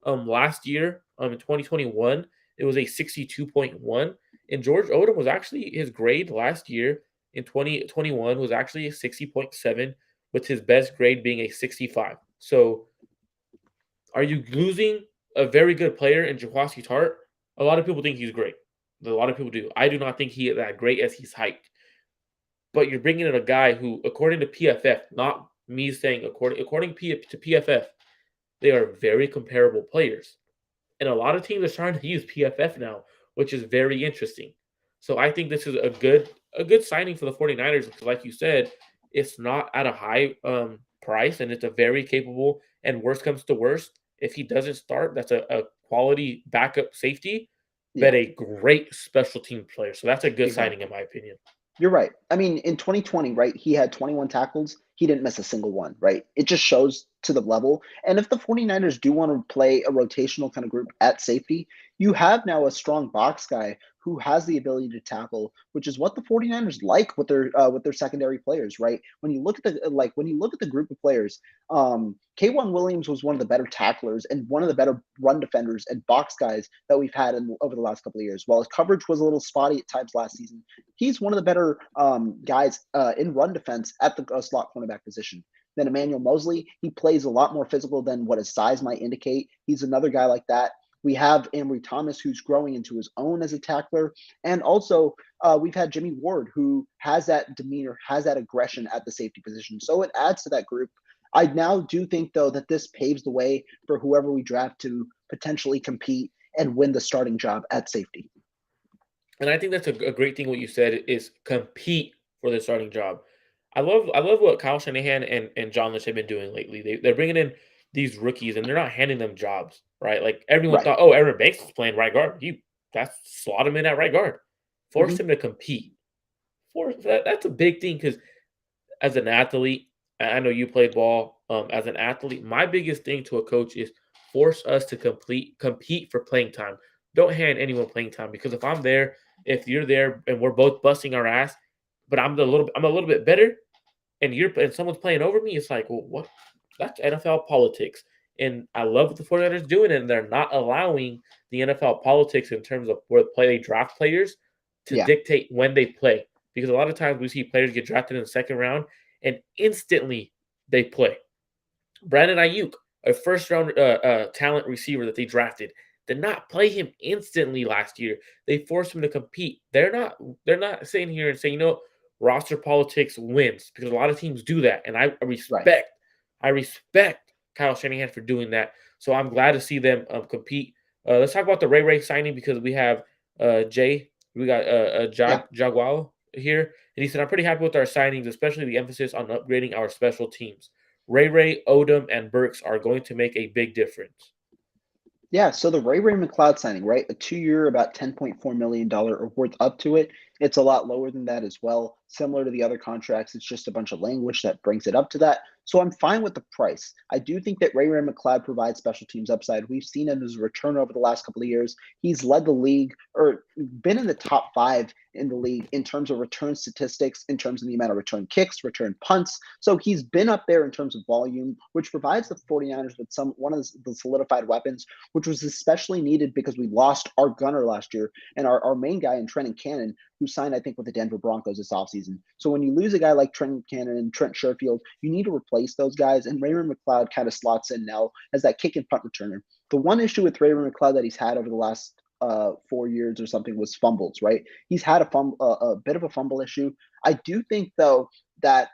Last year, in 2021, it was a 62.1. And George Odom was actually his grade last year in 2021 was actually a 60.7, with his best grade being a 65. So are you losing a very good player in Jaquaski Tart? A lot of people think he's great. A lot of people do. I do not think he is that great as he's hyped. But you're bringing in a guy who, according to PFF, not me saying according to PFF, they are very comparable players. And a lot of teams are starting to use PFF now, which is very interesting. So I think this is a good signing for the 49ers because, like you said, it's not at a high price and it's a very capable, and worst comes to worst, if he doesn't start, that's a quality backup safety, but yeah, a great special team player. So that's a good signing in exactly. my opinion. You're right. I mean, in 2020, right, he had 21 tackles. He didn't miss a single one, right? It just shows to the level. And if the 49ers do want to play a rotational kind of group at safety, you have now a strong box guy who has the ability to tackle, which is what the 49ers like with their secondary players, right? When you look at the group of players, K1 Williams was one of the better tacklers and one of the better run defenders and box guys that we've had over the last couple of years. While his coverage was a little spotty at times last season, he's one of the better guys in run defense at the slot cornerback position. Then Emmanuel Mosley, he plays a lot more physical than what his size might indicate. He's another guy like that. We have Amory Thomas, who's growing into his own as a tackler. And also, we've had Jimmy Ward, who has that demeanor, has that aggression at the safety position. So it adds to that group. I now do think, though, that this paves the way for whoever we draft to potentially compete and win the starting job at safety. And I think that's a great thing. What you said is compete for the starting job. I love what Kyle Shanahan and John Lynch have been doing lately. They're bringing in these rookies and they're not handing them jobs, right? Like everyone Right. thought, oh, Aaron Banks is playing right guard. That's slot him in at right guard. Force Hmm. him to compete. That's a big thing because as an athlete, I know you played ball. As an athlete, my biggest thing to a coach is force us to compete for playing time. Don't hand anyone playing time because if you're there, and we're both busting our ass, but I'm a little bit better, and someone's playing over me, it's like, well, what? That's NFL politics, and I love what the 49ers doing, and they're not allowing the NFL politics in terms of where they draft players to Yeah. dictate when they play. Because a lot of times we see players get drafted in the second round and instantly they play. Brandon Ayuk, a first round talent receiver that they drafted, did not play him instantly last year. They forced him to compete. They're not sitting here and saying, roster politics wins because a lot of teams do that, and Right. I respect Kyle Shanahan for doing that. So I'm glad to see them compete. Let's talk about the Ray signing because we have Jay, we got Yeah. Jaguar here, and he said, "I'm pretty happy with our signings, especially the emphasis on upgrading our special teams. Ray, Odom, and Burks are going to make a big difference." Yeah, so the Ray McLeod signing, right? A 2-year, about $10.4 million or worth up to it. It's a lot lower than that as well. similar to the other contracts. It's just a bunch of language that brings it up to that. So I'm fine with the price. I do think that Ray McLeod provides special teams upside. We've seen him as a returner over the last couple of years. He's led the league or been in the top 5 in the league in terms of return statistics, in terms of the amount of return kicks, return punts. So he's been up there in terms of volume, which provides the 49ers with one of the solidified weapons, which was especially needed because we lost our gunner last year and our main guy in Trenton Cannon, who signed, I think, with the Denver Broncos this offseason. So when you lose a guy like Trenton Cannon and Trent Sherfield, you need to replace those guys. And Raymond McLeod kind of slots in now as that kick and punt returner. The one issue with Raymond McLeod that he's had over the last 4 years or something was fumbles, right? He's had a bit of a fumble issue. I do think, though, that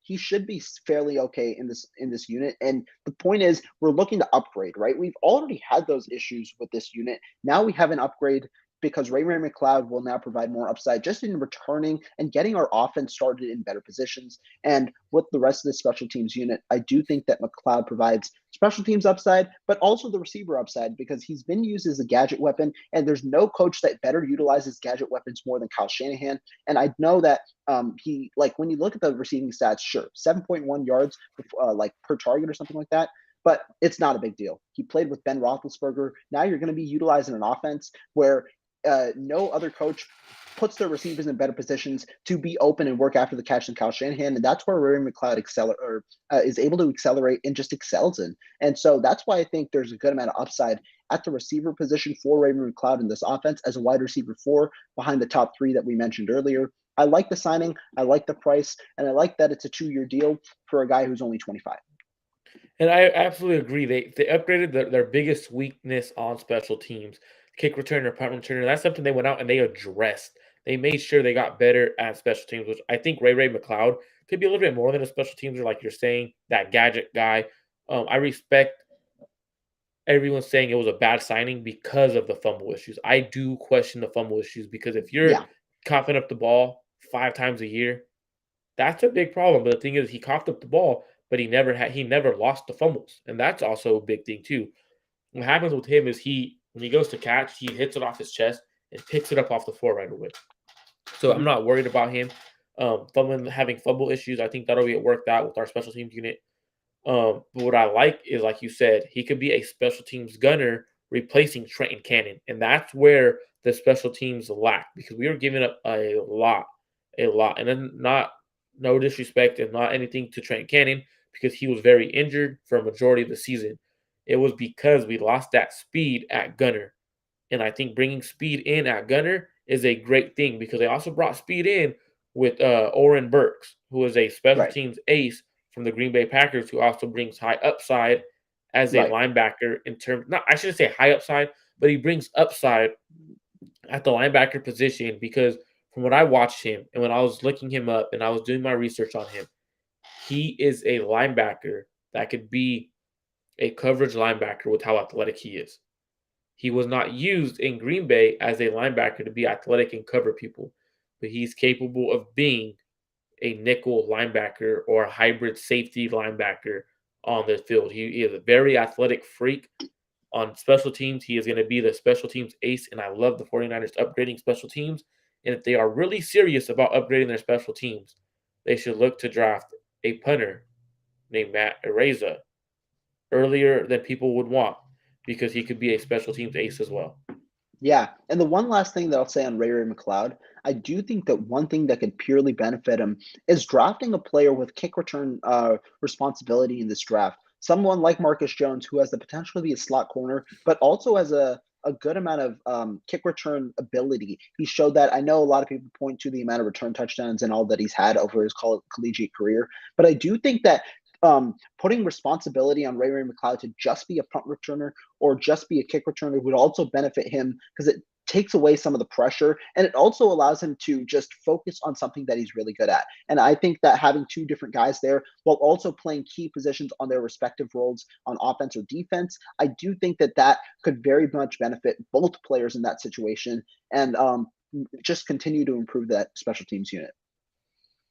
he should be fairly okay in this unit. And the point is, we're looking to upgrade, right? We've already had those issues with this unit. Now we have an upgrade because Ray McLeod will now provide more upside just in returning and getting our offense started in better positions. And with the rest of the special teams unit, I do think that McLeod provides special teams upside, but also the receiver upside because he's been used as a gadget weapon, and there's no coach that better utilizes gadget weapons more than Kyle Shanahan. And I know that he, like, when you look at the receiving stats, sure, 7.1 yards like per target or something like that, but it's not a big deal. He played with Ben Roethlisberger. Now you're going to be utilizing an offense where no other coach puts their receivers in better positions to be open and work after the catch than Kyle Shanahan, and that's where Ray McLeod is able to accelerate and just excels in. And so that's why I think there's a good amount of upside at the receiver position for Raymond McLeod in this offense as a wide receiver 4 behind the top 3 that we mentioned earlier. I like the signing, I like the price, and I like that it's a 2-year deal for a guy who's only 25. And I absolutely agree. They upgraded their biggest weakness on special teams, kick returner, punt returner. That's something they went out and they addressed. They made sure they got better at special teams, which I think Ray McLeod could be a little bit more than a special teams, or like you're saying, that gadget guy. I respect everyone saying it was a bad signing because of the fumble issues. I do question the fumble issues because if you're coughing up the ball 5 times a year, that's a big problem. But the thing is, he coughed up the ball, but he never lost the fumbles, and that's also a big thing too. What happens with him is when he goes to catch, he hits it off his chest and picks it up off the floor right away. So I'm not worried about him having fumble issues. I think that'll get worked out with our special teams unit. But what I like is, like you said, he could be a special teams gunner replacing Trenton Cannon, and that's where the special teams lack because we were giving up a lot, and then no disrespect and not anything to Trenton Cannon because he was very injured for a majority of the season. It was because we lost that speed at gunner. And I think bringing speed in at gunner is a great thing because they also brought speed in with Oren Burks, who is a special teams ace from the Green Bay Packers, who also brings high upside as a linebacker I shouldn't say high upside, but he brings upside at the linebacker position because from what I watched him and when I was looking him up and I was doing my research on him, he is a linebacker that could be a coverage linebacker with how athletic he is. He was not used in Green Bay as a linebacker to be athletic and cover people, but he's capable of being a nickel linebacker or a hybrid safety linebacker on the field. He is a very athletic freak. On special teams, he is going to be the special teams ace, and I love the 49ers upgrading special teams. And if they are really serious about upgrading their special teams, they should look to draft a punter named Matt Araiza earlier than people would want because he could be a special teams ace as well. Yeah, and the one last thing that I'll say on Ray McLeod, I do think that one thing that could purely benefit him is drafting a player with kick return responsibility in this draft. Someone like Marcus Jones, who has the potential to be a slot corner, but also has a good amount of kick return ability. He showed that. I know a lot of people point to the amount of return touchdowns and all that he's had over his collegiate career, but I do think that putting responsibility on Ray McLeod to just be a punt returner or just be a kick returner would also benefit him because it takes away some of the pressure and it also allows him to just focus on something that he's really good at. And I think that having 2 different guys there while also playing key positions on their respective roles on offense or defense, I do think that could very much benefit both players in that situation and just continue to improve that special teams unit.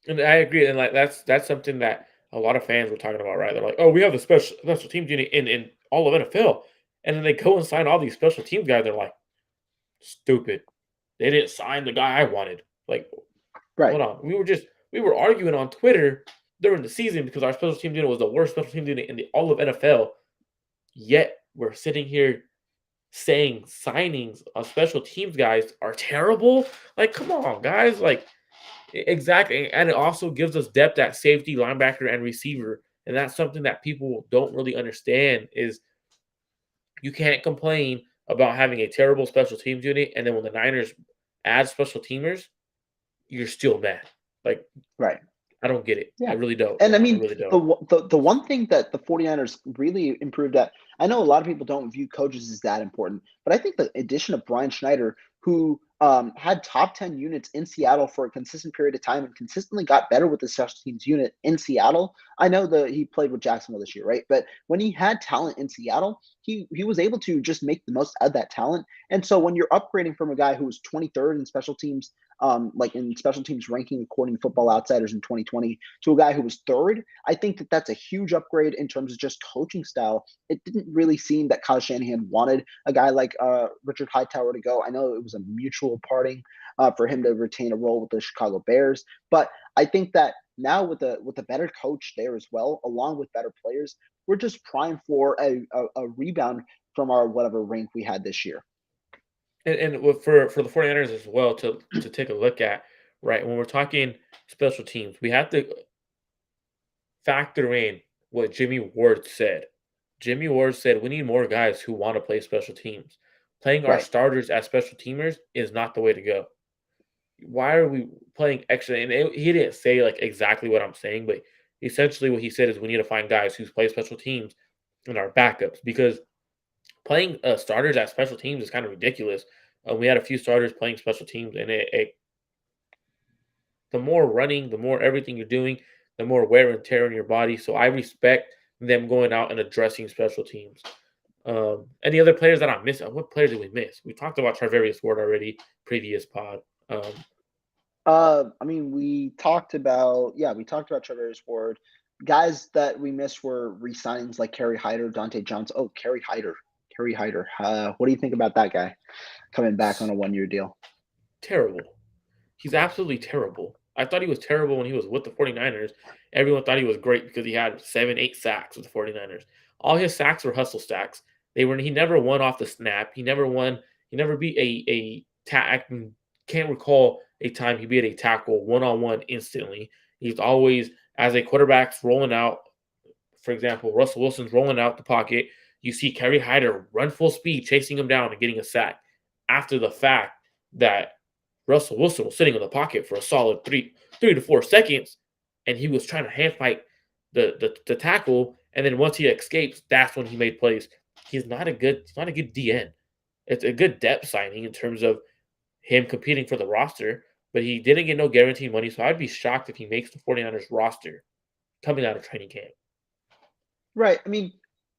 And I agree. And like that's something that a lot of fans were talking about, right? They're like, oh, we have the special teams unit in all of NFL. And then they go and sign all these special teams guys. They're like, stupid. They didn't sign the guy I wanted. Like, Right. Hold on. We were arguing on Twitter during the season because our special team unit was the worst special team unit in the all of NFL. Yet we're sitting here saying signings of special teams guys are terrible. Like, come on, guys. Like, exactly. And it also gives us depth at safety, linebacker, and receiver. And that's something that people don't really understand is you can't complain about having a terrible special teams unit, and then when the Niners add special teamers, you're still mad. Like, Right. I don't get it. I Yeah. really don't. And I I mean, really don't. the one thing that the 49ers really improved at, I know a lot of people don't view coaches as that important, but I think the addition of Brian Schneider, who had top 10 units in Seattle for a consistent period of time and consistently got better with the special teams unit in Seattle. I know that he played with Jacksonville this year, right? But when he had talent in Seattle, he was able to just make the most of that talent. And so when you're upgrading from a guy who was 23rd in special teams, like in special teams ranking according to Football Outsiders in 2020, to a guy who was third, I think that that's a huge upgrade in terms of just coaching style. It didn't really seem that Kyle Shanahan wanted a guy like Richard Hightower to go. I know it was a mutual parting for him to retain a role with the Chicago Bears, but I think that now with a better coach there as well, along with better players, we're just primed for a rebound from our whatever rank we had this year. For the 49ers as well to take a look at, right, when we're talking special teams, we have to factor in what Jimmy Ward said. Jimmy Ward said we need more guys who want to play special teams. Playing our Right. starters as special teamers is not the way to go. Why are we playing extra? And he didn't say like exactly what I'm saying, but essentially what he said is we need to find guys who play special teams and our backups because playing starters at special teams is kind of ridiculous. We had a few starters playing special teams, and the more running, the more everything you're doing, the more wear and tear on your body. So I respect them going out and addressing special teams. Any other players that I'm missing? What players did we miss? We talked about Charvarius Ward already, previous pod. I mean, we talked about Travis Ward. Guys that we missed were re-signings like Kerry Hyder, Dante Johnson. Oh, Kerry Hyder. What do you think about that guy coming back on a 1-year deal? Terrible. He's absolutely terrible. I thought he was terrible when he was with the 49ers. Everyone thought he was great because he had 7, 8 sacks with the 49ers. All his sacks were hustle sacks. He never won off the snap. He never beat a tack. Can't recall a time he beat a tackle one-on-one instantly. He's always, as a quarterback's rolling out, for example, Russell Wilson's rolling out the pocket. You see Kerry Hyder run full speed, chasing him down and getting a sack after the fact that Russell Wilson was sitting in the pocket for a solid 3 to 4 seconds, and he was trying to hand fight the tackle. And then once he escapes, that's when he made plays. He's not a good DN. It's a good depth signing in terms of him competing for the roster, but he didn't get no guaranteed money. So I'd be shocked if he makes the 49ers roster coming out of training camp. Right. I mean,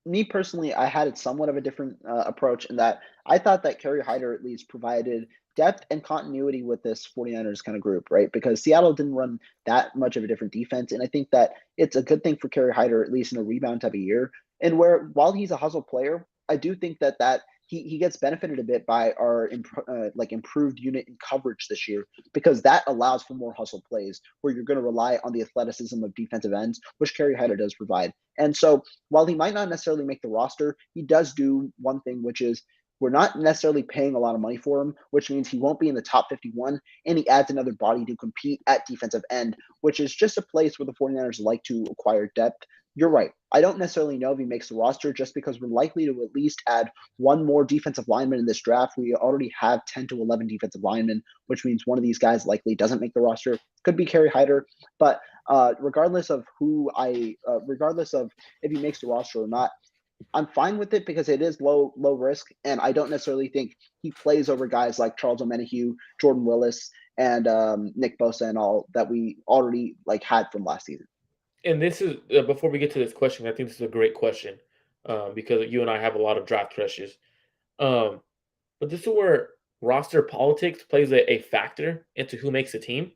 me personally, I had it somewhat of a different approach in that I thought that Kerry Hyder at least provided depth and continuity with this 49ers kind of group, right? Because Seattle didn't run that much of a different defense. And I think that it's a good thing for Kerry Hyder, at least in a rebound type of year. And where while he's a hustle player, I do think that he gets benefited a bit by our improved unit in coverage this year because that allows for more hustle plays where you're going to rely on the athleticism of defensive ends, which Kerry Hyder does provide. And so while he might not necessarily make the roster, he does do one thing, which is we're not necessarily paying a lot of money for him, which means he won't be in the top 51, and he adds another body to compete at defensive end, which is just a place where the 49ers like to acquire depth. You're right. I don't necessarily know if he makes the roster just because we're likely to at least add one more defensive lineman in this draft. We already have 10 to 11 defensive linemen, which means one of these guys likely doesn't make the roster. Could be Kerry Hyder, but regardless of regardless of if he makes the roster or not, I'm fine with it because it is low risk, and I don't necessarily think he plays over guys like Charles Omenihu, Jordan Willis, and Nick Bosa and all that we already had from last season. And this is before we get to this question, I think this is a great question because you and I have a lot of draft crushes. But this is where roster politics plays a factor into who makes a team.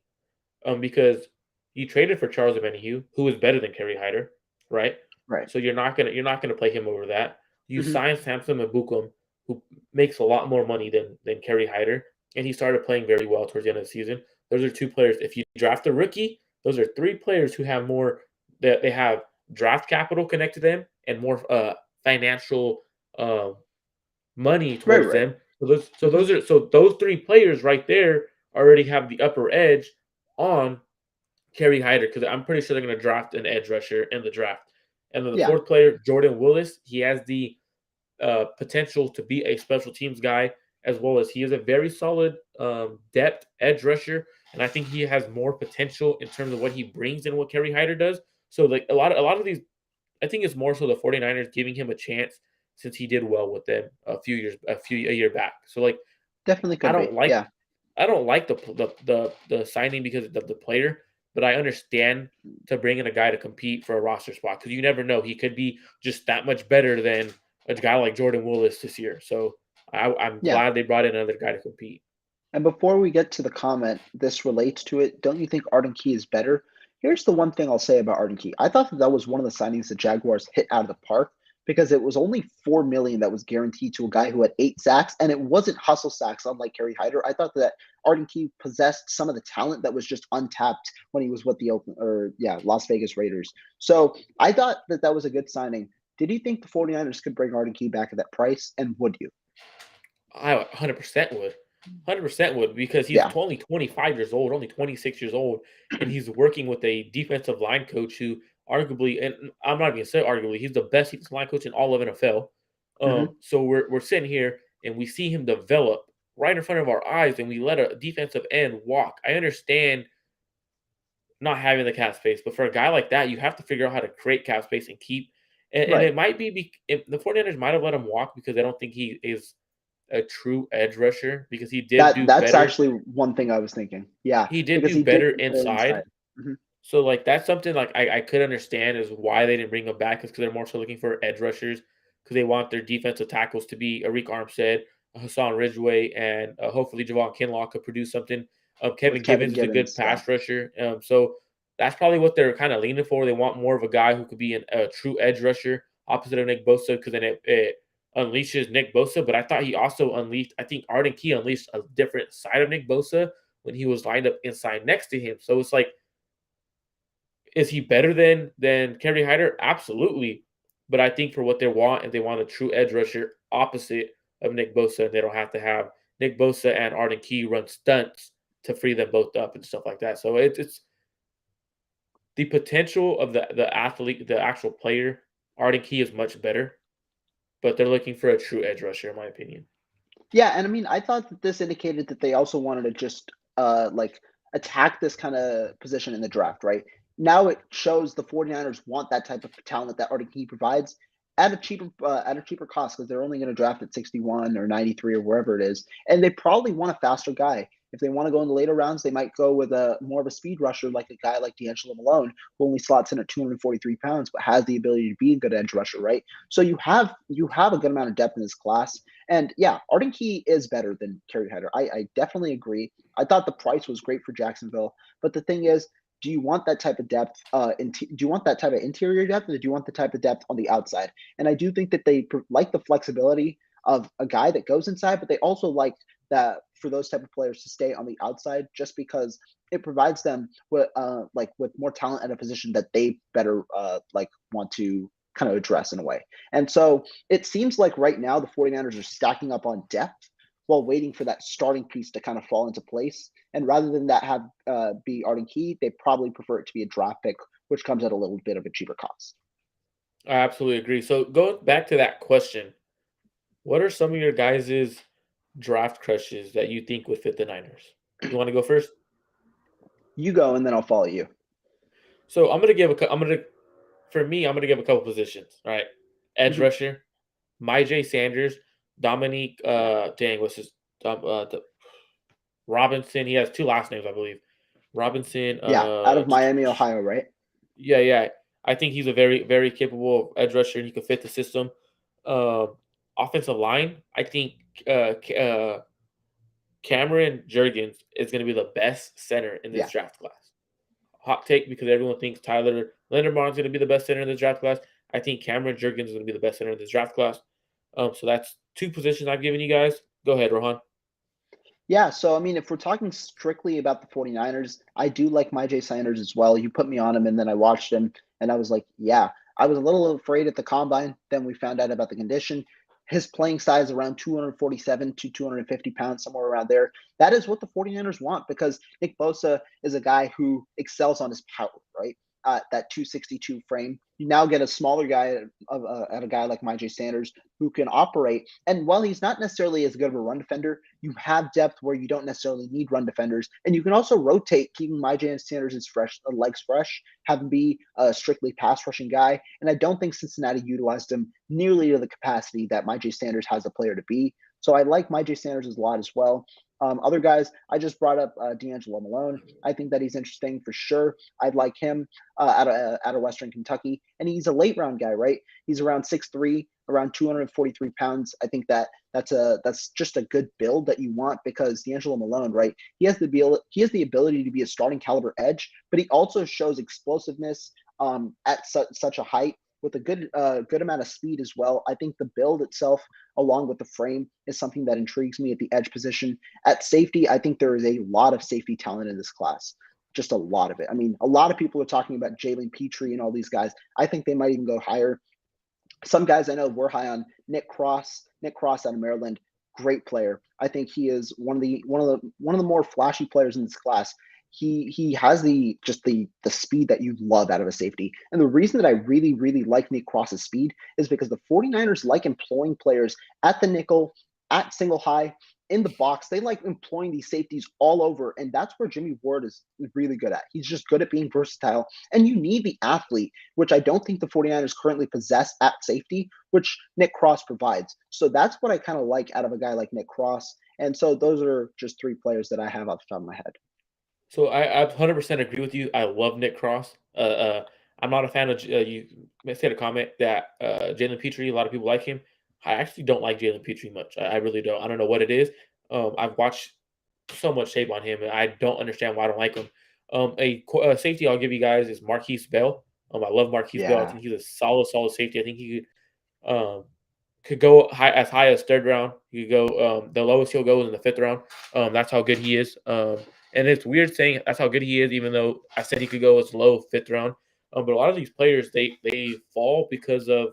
Because you traded for Charles Omenihu, who is better than Kerry Hyder, right? Right. So you're not gonna play him over that. You Mhm. signed Samson Mbukum, who makes a lot more money than Kerry Hyder, and he started playing very well towards the end of the season. those are two players. If you draft a rookie, those are three players who have more that they have draft capital connected to them and more financial uh, money Right, towards right. them. Mhm. So those three players right there already have the upper edge on Kerry Hyder because I'm pretty sure they're going to draft an edge rusher in the draft. And then the Yeah. fourth player, Jordan Willis, he has the potential to be a special teams guy as well as he is a very solid depth edge rusher, and I think he has more potential in terms of what he brings than what Kerry Hyder does. So like a lot of these, I think it's more so the 49ers giving him a chance since he did well with them a year back. So like Definitely I could don't be. like Yeah. I don't like the signing because of the player, but I understand to bring in a guy to compete for a roster spot because you never know, he could be just that much better than a guy like Jordan Willis this year. So I'm Yeah. glad they brought in another guy to compete. And before we get to the comment, this relates to it. Don't you think Arden Key is better? Here's the one thing I'll say about Arden Key. I thought that that was one of the signings the Jaguars hit out of the park because it was only 4 million that was guaranteed to a guy who had 8 sacks, and it wasn't hustle sacks, unlike Kerry Hyder. I thought that Arden Key possessed some of the talent that was just untapped when he was with the Las Vegas Raiders. So I thought that that was a good signing. Did you think the 49ers could bring Arden Key back at that price, and would you? I 100% would. 100% would because he's Yeah. only 25 years old, only 26 years old, and he's working with a defensive line coach who arguably, and I'm not going to say arguably, he's the best defensive line coach in all of NFL. Hmm. So we're sitting here and we see him develop right in front of our eyes, and we let a defensive end walk. I understand not having the cap space, but for a guy like that, you have to figure out how to create cap space and keep. And Right. it might be if the 49ers might have let him walk because they don't think he is a true edge rusher because he did do That's better. actually one thing I was thinking. Yeah, He did because do he did better do better inside. inside. Mhm. So like that's something like I could understand is why they didn't bring him back is because they're more so looking for edge rushers because they want their defensive tackles to be Arik Armstead, Hassan Ridgeway, and hopefully Javon Kinlaw could produce something. With Kevin Kevin Givens is a good Gibbons. Yeah. pass rusher. So that's probably what they're kind of leaning for. They want more of a guy who could be a true edge rusher opposite of Nick Bosa because then it unleashes Nick Bosa. But I thought he also unleashed. I think Arden Key unleashed a different side of Nick Bosa when he was lined up inside next to him. So it's like is he better than Kerry Hyder? Absolutely. But I think for what they want, if they want a true edge rusher opposite of Nick Bosa, and they don't have to have Nick Bosa and Arden Key run stunts to free them both up and stuff like that. So it's the potential of the athlete, the actual player. Arden Key is much better, but they're looking for a true edge rusher, in my opinion. Yeah, and I mean, I thought that this indicated that they also wanted to just like attack this kind of position in the draft, right? Now it shows the 49ers want that type of talent that Arden Key provides at a cheaper cost because they're only going to draft at 61 or 93 or wherever it is, and they probably want a faster guy. If they want to go in the later rounds, they might go with a more of a speed rusher like a guy like D'Angelo Malone, who only slots in at 243 pounds but has the ability to be a good edge rusher, right? So you have a good amount of depth in this class. And yeah, Arden Key is better than Kerry Hyder. I definitely agree. I thought the price was great for Jacksonville, but the thing is, do you want that type of depth? Do you want that type of interior depth, or do you want the type of depth on the outside? And I do think that they like the flexibility of a guy that goes inside, but they also like that for those type of players to stay on the outside, just because it provides them with with more talent at a position that they better want to kind of address in a way. And so it seems like right now the 49ers are stacking up on depth while waiting for that starting piece to kind of fall into place. And rather than that have be Arden Key, they probably prefer it to be a draft pick, which comes at a little bit of a cheaper cost. I absolutely agree. So going back to that question, what are some of your guys' draft crushes that you think would fit the Niners? You want to go first? You go, and then I'll follow you. So I'm gonna give for me, I'm gonna give a couple positions. All right, edge Mhm. rusher, J. Sanders, Dominique. What's his? Robinson. He has two last names, I believe. Robinson. Yeah, out of Miami, Ohio, right? Yeah, yeah. I think he's a very, very capable edge rusher, and he could fit the system. Uh, Offensive line, I think Cameron Jurgens is going to be the best center in this Yeah. draft class. Hot take because everyone thinks Tyler Linderbaum is going to be the best center in this draft class. I think Cameron Jurgens is going to be the best center in this draft class. So that's two positions I've given you guys. Go ahead, Rohan. Yeah, so I mean, if we're talking strictly about the 49ers, I do like Myjai Sanders as well. You put me on him, and then I watched him, and I was like, yeah, I was a little afraid at the combine. Then we found out about the condition. His playing size around 247 to 250 pounds, somewhere around there. That is what the 49ers want because Nick Bosa is a guy who excels on his power, right? That 262 frame. You now get a smaller guy at a guy like Myjai Sanders who can operate. And while he's not necessarily as good of a run defender, you have depth where you don't necessarily need run defenders. And you can also rotate, keeping Myjai Sanders' legs fresh, have him be a strictly pass rushing guy. And I don't think Cincinnati utilized him nearly to the capacity that Myjai Sanders has a player to be. So I like Myjai Sanders a lot as well. Other guys, I just brought up D'Angelo Malone. I think that he's interesting for sure. I'd like him out of Western Kentucky, and he's a late round guy, right? He's around 6'3", around 243 pounds. I think that's just a good build that you want because D'Angelo Malone, right? He has the ability to be a starting caliber edge, but he also shows explosiveness at such a height with a good amount of speed as well. I think the build itself, along with the frame, is something that intrigues me at the edge position. At safety, I think there is a lot of safety talent in this class. Just a lot of it. I mean, a lot of people are talking about Jalen Petrie and all these guys. I think they might even go higher. Some guys I know we're high on. Nick Cross out of Maryland, great player. I think he is one of the more flashy players in this class. He has the speed that you love out of a safety. And the reason that I really, really like Nick Cross's speed is because the 49ers like employing players at the nickel, at single high, in the box. They like employing these safeties all over. And that's where Jimmy Ward is really good at. He's just good at being versatile. And you need the athlete, which I don't think the 49ers currently possess at safety, which Nick Cross provides. So that's what I kind of like out of a guy like Nick Cross. And so those are just three players that I have off the top of my head. So I 100% agree with you. I love Nick Cross. I'm not a fan of you said a comment that Jalen Petrie. A lot of people like him. I actually don't like Jalen Petrie much. I really don't. I don't know what it is. I've watched so much tape on him, and I don't understand why I don't like him. A safety I'll give you guys is Marquise Bell. I love Marquise Bell. I Yeah. think he's a solid safety. I think he could go high as third round. He could go the lowest he'll go is in the fifth round. That's how good he is. And it's weird saying that's how good he is, even though I said he could go as low fifth round. But a lot of these players they fall because of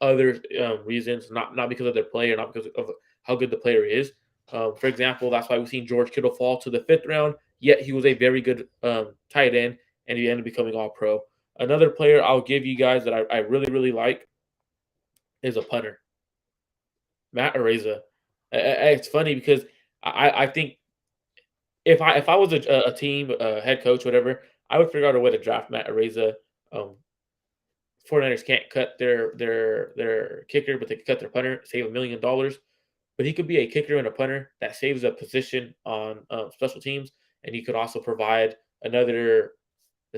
other reasons, not because of their player, not because of how good the player is. For example, that's why we've seen George Kittle fall to the fifth round. Yet he was a very good tight end, and he ended up becoming All Pro. Another player I'll give you guys that I really like is a punter, Matt Araiza. It's funny because I think if I was a team head coach, whatever, I would figure out a way to draft Matt Araiza. Um, 49ers can't cut their kicker, but they can cut their punter, save $1 million. But he could be a kicker and a punter that saves a position on special teams, and he could also provide another,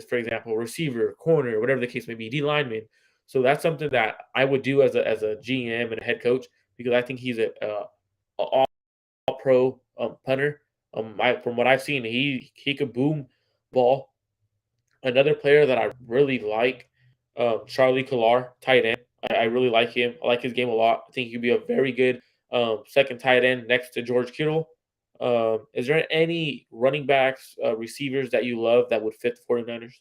for example, receiver, corner, whatever the case may be, D lineman. So that's something that I would do as a GM and a head coach because I think he's a all pro punter. From what I've seen, he could boom ball. Another player that I really like, Charlie Collar, tight end. I really like him. I like his game a lot. I think he could be a very good second tight end next to George Kittle. Is there any running backs, receivers that you love that would fit the 49ers?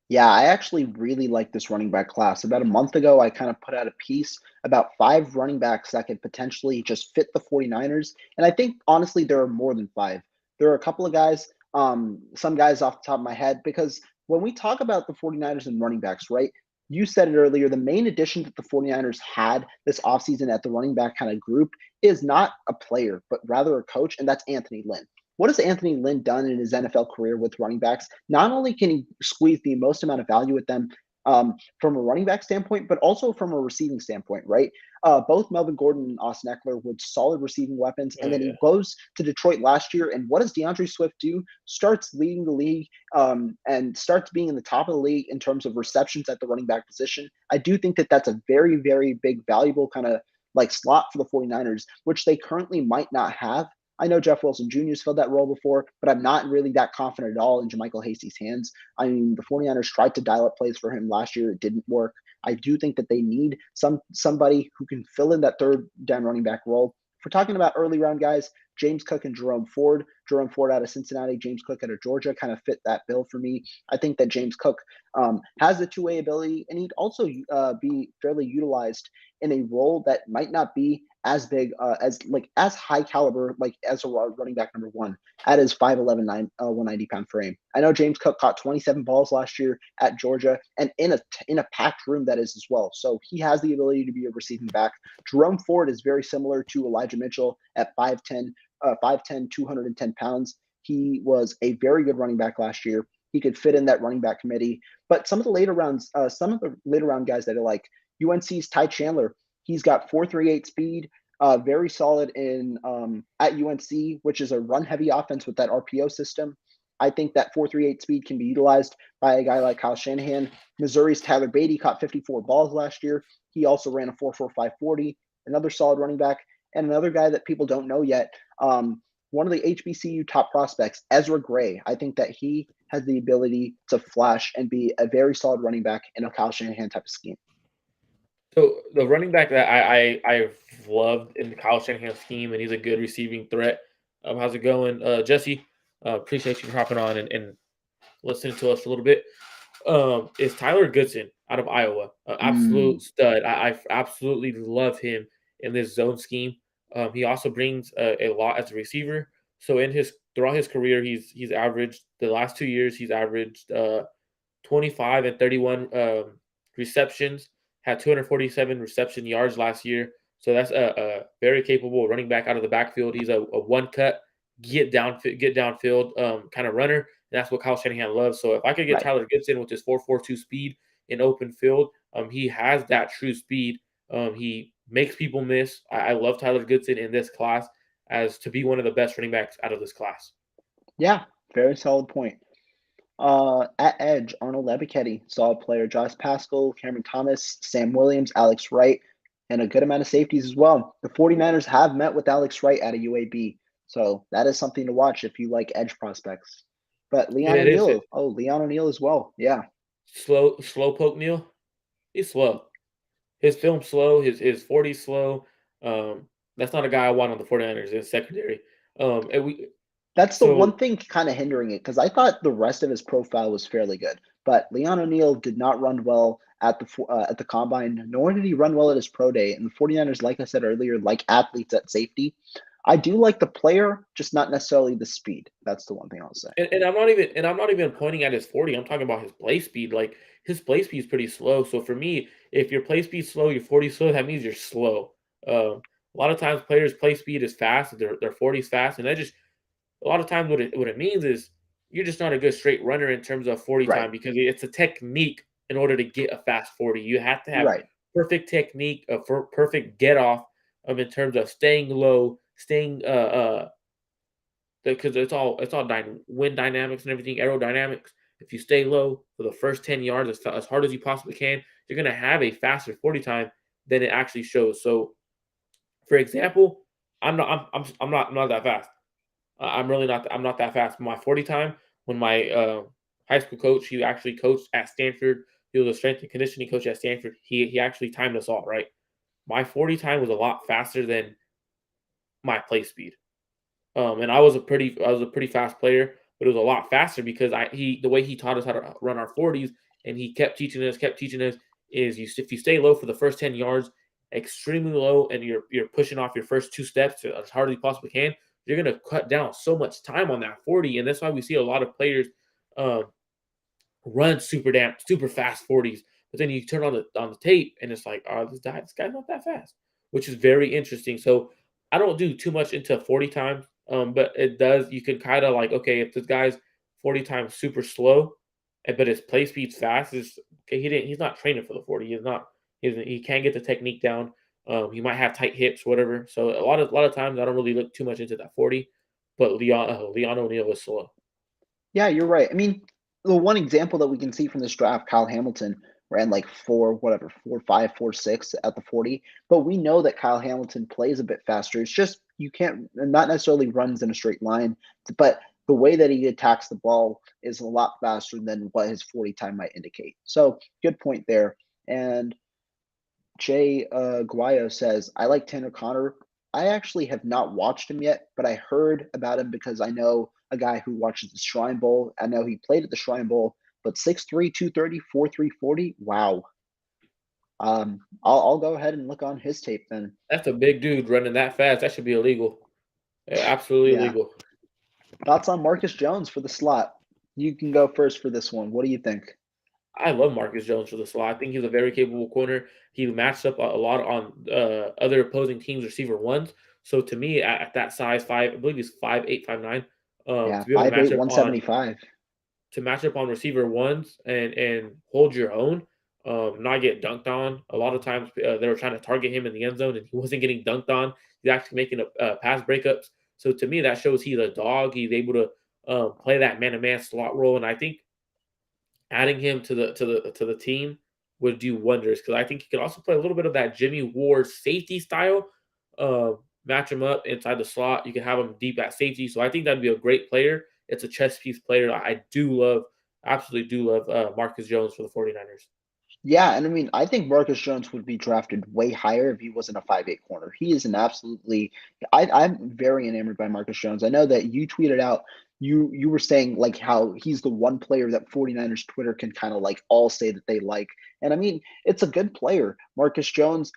Yeah, I actually really like this running back class. About a month ago, I kind of put out a piece about 5 running backs that could potentially just fit the 49ers. And I think honestly, there are more than 5. There are a couple of guys, some guys off the top of my head, because when we talk about the 49ers and running backs, right? You said it earlier, the main addition that the 49ers had this offseason at the running back kind of group is not a player, but rather a coach, and that's Anthony Lynn. What has Anthony Lynn done in his NFL career with running backs? Not only can he squeeze the most amount of value with them from a running back standpoint, but also from a receiving standpoint, right? Both Melvin Gordon and Austin Eckler were solid receiving weapons. Oh And then yeah. he goes to Detroit last year. And what does DeAndre Swift do? Starts leading the league and starts being in the top of the league in terms of receptions at the running back position. I do think that that's a very, very big, valuable kind of like slot for the 49ers, which they currently might not have. I know Jeff Wilson Jr. has filled that role before, but I'm not really that confident at all in JaMychal Hasty's hands. I mean, the 49ers tried to dial up plays for him last year. It didn't work. I do think that they need somebody who can fill in that third down running back role. If we're talking about early round guys, James Cook and Jerome Ford. Jerome Ford out of Cincinnati, James Cook out of Georgia kind of fit that bill for me. I think that James Cook has the two-way ability, and he'd also be fairly utilized in a role that might not be as big as high caliber as a running back number one at his 5'11", 190-pound frame. I know James Cook caught 27 balls last year at Georgia, and in a packed room that is as well. So he has the ability to be a receiving back. Jerome Ford is very similar to Elijah Mitchell at 5'10", 210 pounds. He was a very good running back last year. He could fit in that running back committee. But some of the later round guys that are like UNC's Ty Chandler, he's got 4.38 speed, very solid in at UNC, which is a run-heavy offense with that RPO system. I think that 4.38 speed can be utilized by a guy like Kyle Shanahan. Missouri's Tyler Beatty caught 54 balls last year. He also ran a 4.45 40, another solid running back. And another guy that people don't know yet, one of the HBCU top prospects, Ezra Gray. I think that he has the ability to flash and be a very solid running back in a Kyle Shanahan type of scheme. So the running back that I've loved in the Kyle Shanahan scheme, and he's a good receiving threat. How's it going, Jesse? Appreciate you hopping on and listening to us a little bit. Is Tyler Goodson out of Iowa, absolute stud. I absolutely love him in this zone scheme. He also brings a lot as a receiver. So throughout his career, he's averaged the last 2 years. He's averaged 25 and 31 receptions. Had 247 reception yards last year. So that's a very capable running back out of the backfield. He's a one cut, get downfield kind of runner. And that's what Kyle Shanahan loves. So if I could get Tyler Goodson with his 4.42 speed in open field, he has that true speed. He makes people miss. I love Tyler Goodson in this class as to be one of the best running backs out of this class. Yeah, very solid point. At edge, Arnold Ebiketie, solid player. Josh Pascal, Cameron Thomas, Sam Williams, Alex Wright, and a good amount of safeties as well. The 49ers have met with Alex Wright at a UAB, so that is something to watch if you like edge prospects. But Leon O'Neal as well. Yeah. Slow poke Neal. He's slow. His film's slow. His 40's slow. That's not a guy I want on the 49ers in secondary. That's the one thing kind of hindering it, because I thought the rest of his profile was fairly good. But Leon O'Neal did not run well at the combine, nor did he run well at his pro day. And the 49ers, like I said earlier, like athletes at safety. I do like the player, just not necessarily the speed. That's the one thing I'll say. And I'm not even pointing at his 40. I'm talking about his play speed. Like his play speed is pretty slow. So for me, if your play speed's slow, your 40's slow, that means you're slow. A lot of times players' play speed is fast, their 40's fast, and that just a lot of times what it means is you're just not a good straight runner in terms of 40 time, because it's a technique in order to get a fast 40. You have to have perfect technique, perfect get off in terms of staying low, because it's all wind dynamics and everything, aerodynamics. If you stay low for the first 10 yards as hard as you possibly can, you're going to have a faster 40 time than it actually shows. So, for example, I'm not that fast. I'm not that fast. My 40 time, when my high school coach, he actually coached at Stanford. He was a strength and conditioning coach at Stanford. He actually timed us all right. My 40 time was a lot faster than my play speed. And I was a pretty fast player, but it was a lot faster because the way he taught us how to run our 40s, and he kept teaching us is if you stay low for the first 10 yards, extremely low, and you're pushing off your first two steps as hard as you possibly can, you're going to cut down so much time on that 40. And that's why we see a lot of players run super fast 40s. But then you turn on the tape and it's like, oh, this guy's not that fast, which is very interesting. So I don't do too much into 40 times, but it does. You can kind of like, okay, if this guy's 40 times super slow, but his play speed's fast, he's not training for the 40. He can't get the technique down. He might have tight hips, whatever. So a lot of times I don't really look too much into that 40, but Leon O'Neal is slow. Yeah, you're right. I mean, the one example that we can see from this draft, Kyle Hamilton ran like 4.5, 4.6 at the 40. But we know that Kyle Hamilton plays a bit faster. It's just not necessarily runs in a straight line, but the way that he attacks the ball is a lot faster than what his 40 time might indicate. So good point there. And Jay Guayo says, I like Tanner Connor I actually have not watched him yet, but I heard about him because I know a guy who watches the Shrine Bowl. I know he played at the Shrine Bowl, but 6'3", 230, 4'3", 40. Wow. I'll go ahead and look on his tape then. That's a big dude running that fast. That should be illegal. Absolutely Yeah. illegal. Thoughts on Marcus Jones for the slot? You can go first for this one. What do you think? I love Marcus Jones for the slot. I think he's a very capable corner. He matched up a lot on other opposing teams' receiver ones. So to me, at that size, I believe he's 5'8", 5'9", Yeah, to be able to 5'8", match up on 175. receiver ones and hold your own, not get dunked on. A lot of times they were trying to target him in the end zone, and he wasn't getting dunked on. He's actually making pass breakups. So to me, that shows he's a dog. He's able to play that man-to-man slot role, and I think adding him to the team would do wonders because I think he could also play a little bit of that Jimmy Ward safety style. Match him up inside the slot. You can have him deep at safety. So I think that'd be a great player. It's a chess piece player. I do love, absolutely do love Marcus Jones for the 49ers. Yeah, and I mean, I think Marcus Jones would be drafted way higher if he wasn't a 5'8" corner. He is an absolutely I'm very enamored by Marcus Jones. I know that you tweeted out you were saying like how he's the one player that 49ers Twitter can kind of like all say that they like. And I mean, it's a good player. Marcus Jones,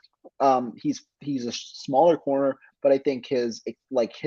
he's a smaller corner, but I think his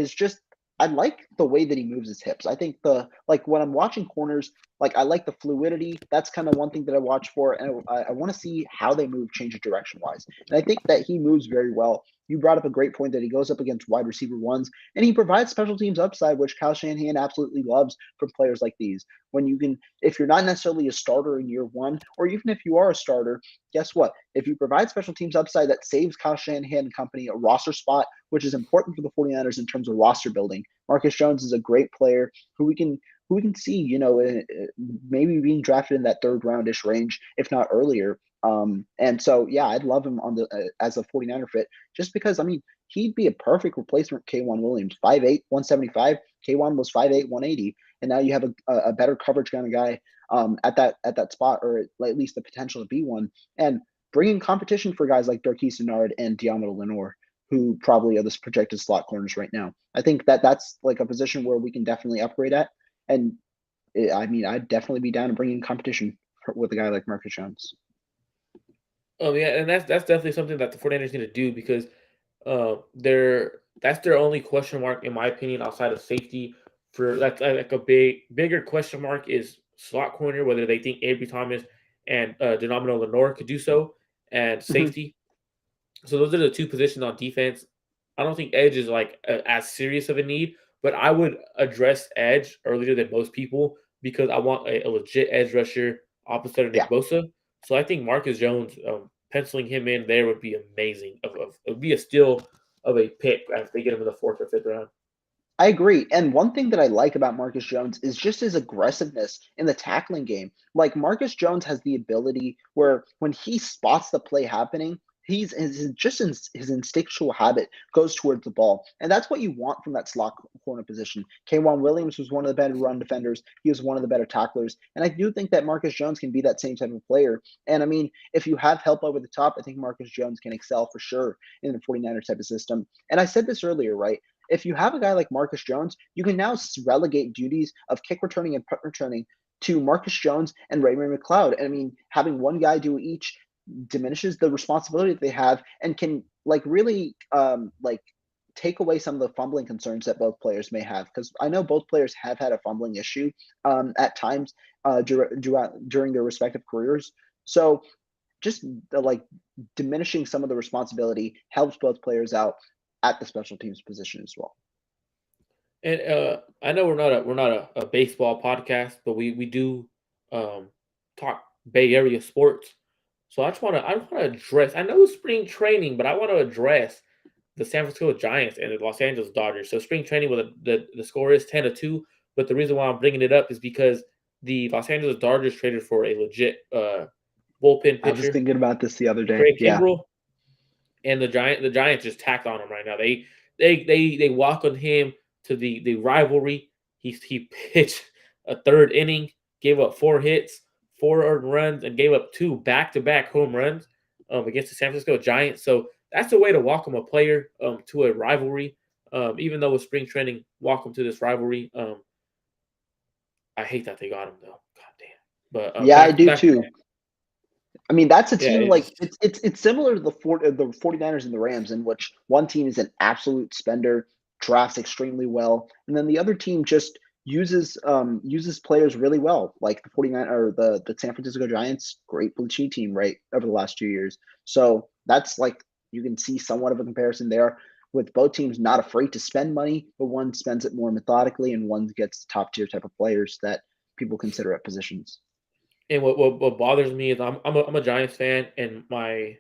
just I like the way that he moves his hips. I think the like when I'm watching corners, like I like the fluidity. That's kind of one thing that I watch for, and I want to see how they move, change of direction wise. And I think that he moves very well. You brought up a great point that he goes up against wide receiver ones, and he provides special teams upside, which Kyle Shanahan absolutely loves from players like these. When you can, if you're not necessarily a starter in year one, or even if you are a starter, guess what? If you provide special teams upside, that saves Kyle Shanahan and company a roster spot, which is important for the 49ers in terms of roster building. Marcus Jones is a great player who we can see, maybe being drafted in that third roundish range, if not earlier. And so, yeah, I'd love him on the as a 49er fit, just because I mean he'd be a perfect replacement for K'Wan Williams, 5'8", 175. K'Wan was 5'8", 180, and now you have a better coverage kind of guy at that spot, or at least the potential to be one, and bringing competition for guys like Darquise Dennard and Diamo Lenore, who probably are the projected slot corners right now. I think that's like a position where we can definitely upgrade at. And I mean, I'd definitely be down to bringing competition with a guy like Marcus Jones. Oh yeah, and that's definitely something that the 49ers need to do because that's their only question mark in my opinion outside of safety. For that's like a bigger question mark is slot corner, whether they think Avery Thomas and Denomino Lenore could do so, and Mhm. safety. So those are the two positions on defense. I don't think edge is like as serious of a need, but I would address edge earlier than most people because I want a legit edge rusher opposite of Yeah. Nick Bosa. So I think Marcus Jones penciling him in there would be amazing. It would be a steal of a pick if they get him in the 4th or 5th round. I agree. And one thing that I like about Marcus Jones is just his aggressiveness in the tackling game. Like Marcus Jones has the ability where when he spots the play happening, his instinctual habit goes towards the ball. And that's what you want from that slot corner position. K'Wan Williams was one of the better run defenders. He was one of the better tacklers. And I do think that Marcus Jones can be that same type of player. And I mean, if you have help over the top, I think Marcus Jones can excel for sure in the 49er type of system. And I said this earlier, right? If you have a guy like Marcus Jones, you can now relegate duties of kick returning and punt returning to Marcus Jones and Ray McLeod. And I mean, having one guy do each diminishes the responsibility that they have and can like really like take away some of the fumbling concerns that both players may have. Because I know both players have had a fumbling issue at times during their respective careers. So just like diminishing some of the responsibility helps both players out at the special teams position as well. And I know we're not a baseball podcast, but we do talk Bay Area sports. So I want to address. I know it's spring training, but I want to address the San Francisco Giants and the Los Angeles Dodgers. So spring training, with the score is 10-2. But the reason why I'm bringing it up is because the Los Angeles Dodgers traded for a legit bullpen I was pitcher, thinking about this the other day. Craig Yeah. Kimbrell, and the Giants just tacked on him right now. They welcomed him to the rivalry. He pitched a third inning, gave up 4 hits, 4 earned runs, and gave up 2 back-to-back home runs against the San Francisco Giants. So that's a way to welcome a player to a rivalry. Even though it's spring training, welcome to this rivalry. I hate that they got him though. God damn. But Yeah, I do too. I mean, that's a yeah, team like it's similar to the 49ers and the Rams, in which one team is an absolute spender, drafts extremely well, and then the other team just uses players really well, like the 49 or the San Francisco Giants, great blue chip team, right, over the last 2 years. So that's like you can see somewhat of a comparison there with both teams not afraid to spend money, but one spends it more methodically and one gets the top tier type of players that people consider at positions. and what bothers me is I'm a Giants fan, and my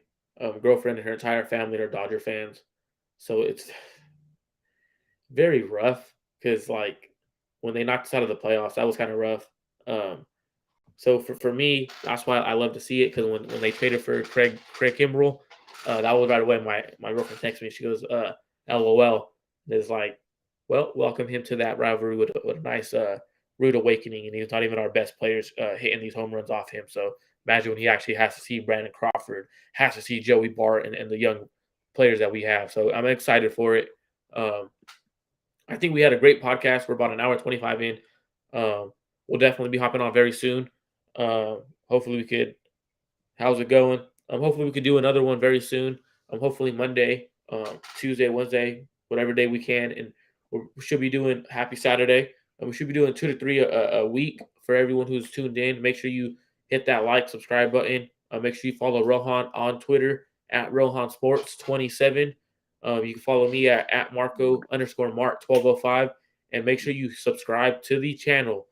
girlfriend and her entire family are Dodger fans, so it's very rough because like when they knocked us out of the playoffs, that was kind of rough. Um, so for me, that's why I love to see it because when they traded for Craig Kimbrell, that was right away. My girlfriend texted me. She goes, "LOL." It's like, well, welcome him to that rivalry with a nice rude awakening, and he's not even our best players hitting these home runs off him. So imagine when he actually has to see Brandon Crawford, has to see Joey Bart, and the young players that we have. So I'm excited for it. Um, I think we had a great podcast. We're about an hour 25 in. We'll definitely be hopping on very soon. Hopefully we could. How's it going? Hopefully we could do another one very soon. Hopefully Monday, Tuesday, Wednesday, whatever day we can, and we should be doing Happy Saturday. We should be doing 2 to 3 a week for everyone who's tuned in. Make sure you hit that like, subscribe button. Make sure you follow Rohan on Twitter at Rohan Sports 27. You can follow me at Marco_Mart1205. And make sure you subscribe to the channel,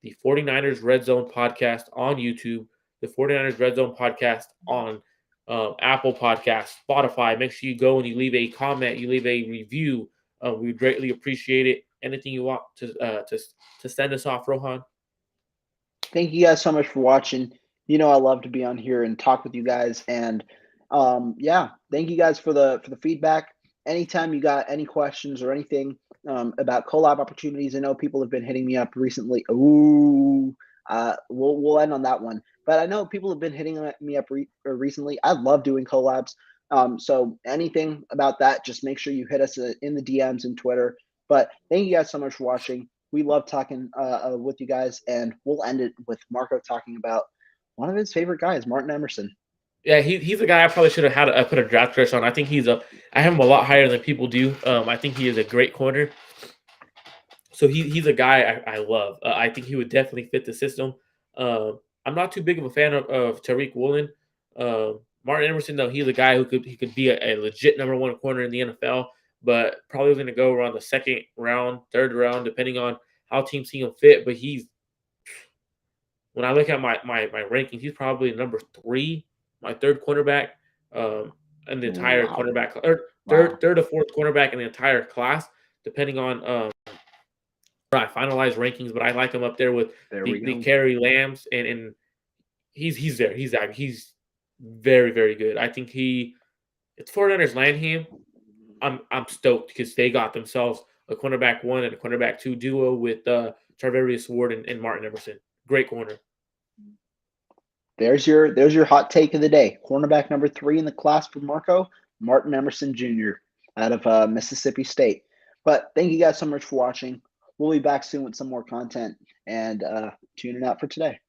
the 49ers Red Zone Podcast on YouTube, the 49ers Red Zone Podcast on Apple Podcasts, Spotify. Make sure you go and you leave a comment, you leave a review. We greatly appreciate it. Anything you want to send us off, Rohan? Thank you guys so much for watching. You know I love to be on here and talk with you guys, and yeah, thank you guys for the feedback. Anytime you got any questions or anything about collab opportunities, I know people have been hitting me up recently. Ooh, we'll end on that one. But I know people have been hitting me up recently. I love doing collabs. So anything about that, just make sure you hit us in the DMs and Twitter. But thank you guys so much for watching. We love talking with you guys, and we'll end it with Marco talking about one of his favorite guys, Martin Emerson. Yeah, he's a guy I probably should have had put a draft crush on. I think I have him a lot higher than people do. I think he is a great corner. So he's a guy I love. I think he would definitely fit the system. I'm not too big of a fan of Tariq Woolen. Martin Emerson, though, he's a guy who could be a legit number one corner in the NFL, but probably going to go around the second round, third round, depending on how teams see him fit. But when I look at my rankings, he's probably number 3, my third cornerback in the entire cornerback, or third or fourth cornerback in the entire class, depending on I finalize rankings, but I like him up there with the Kerry Lambs, and he's there. He's very, very good. I think it's 49ers land him. I'm stoked because they got themselves a cornerback 1 and a cornerback 2 duo with Tarvarius Ward and Martin Emerson. Great corner. There's your hot take of the day. Cornerback number 3 in the class for Marco, Martin Emerson Jr. out of Mississippi State. But thank you guys so much for watching. We'll be back soon with some more content, and tune in out for today.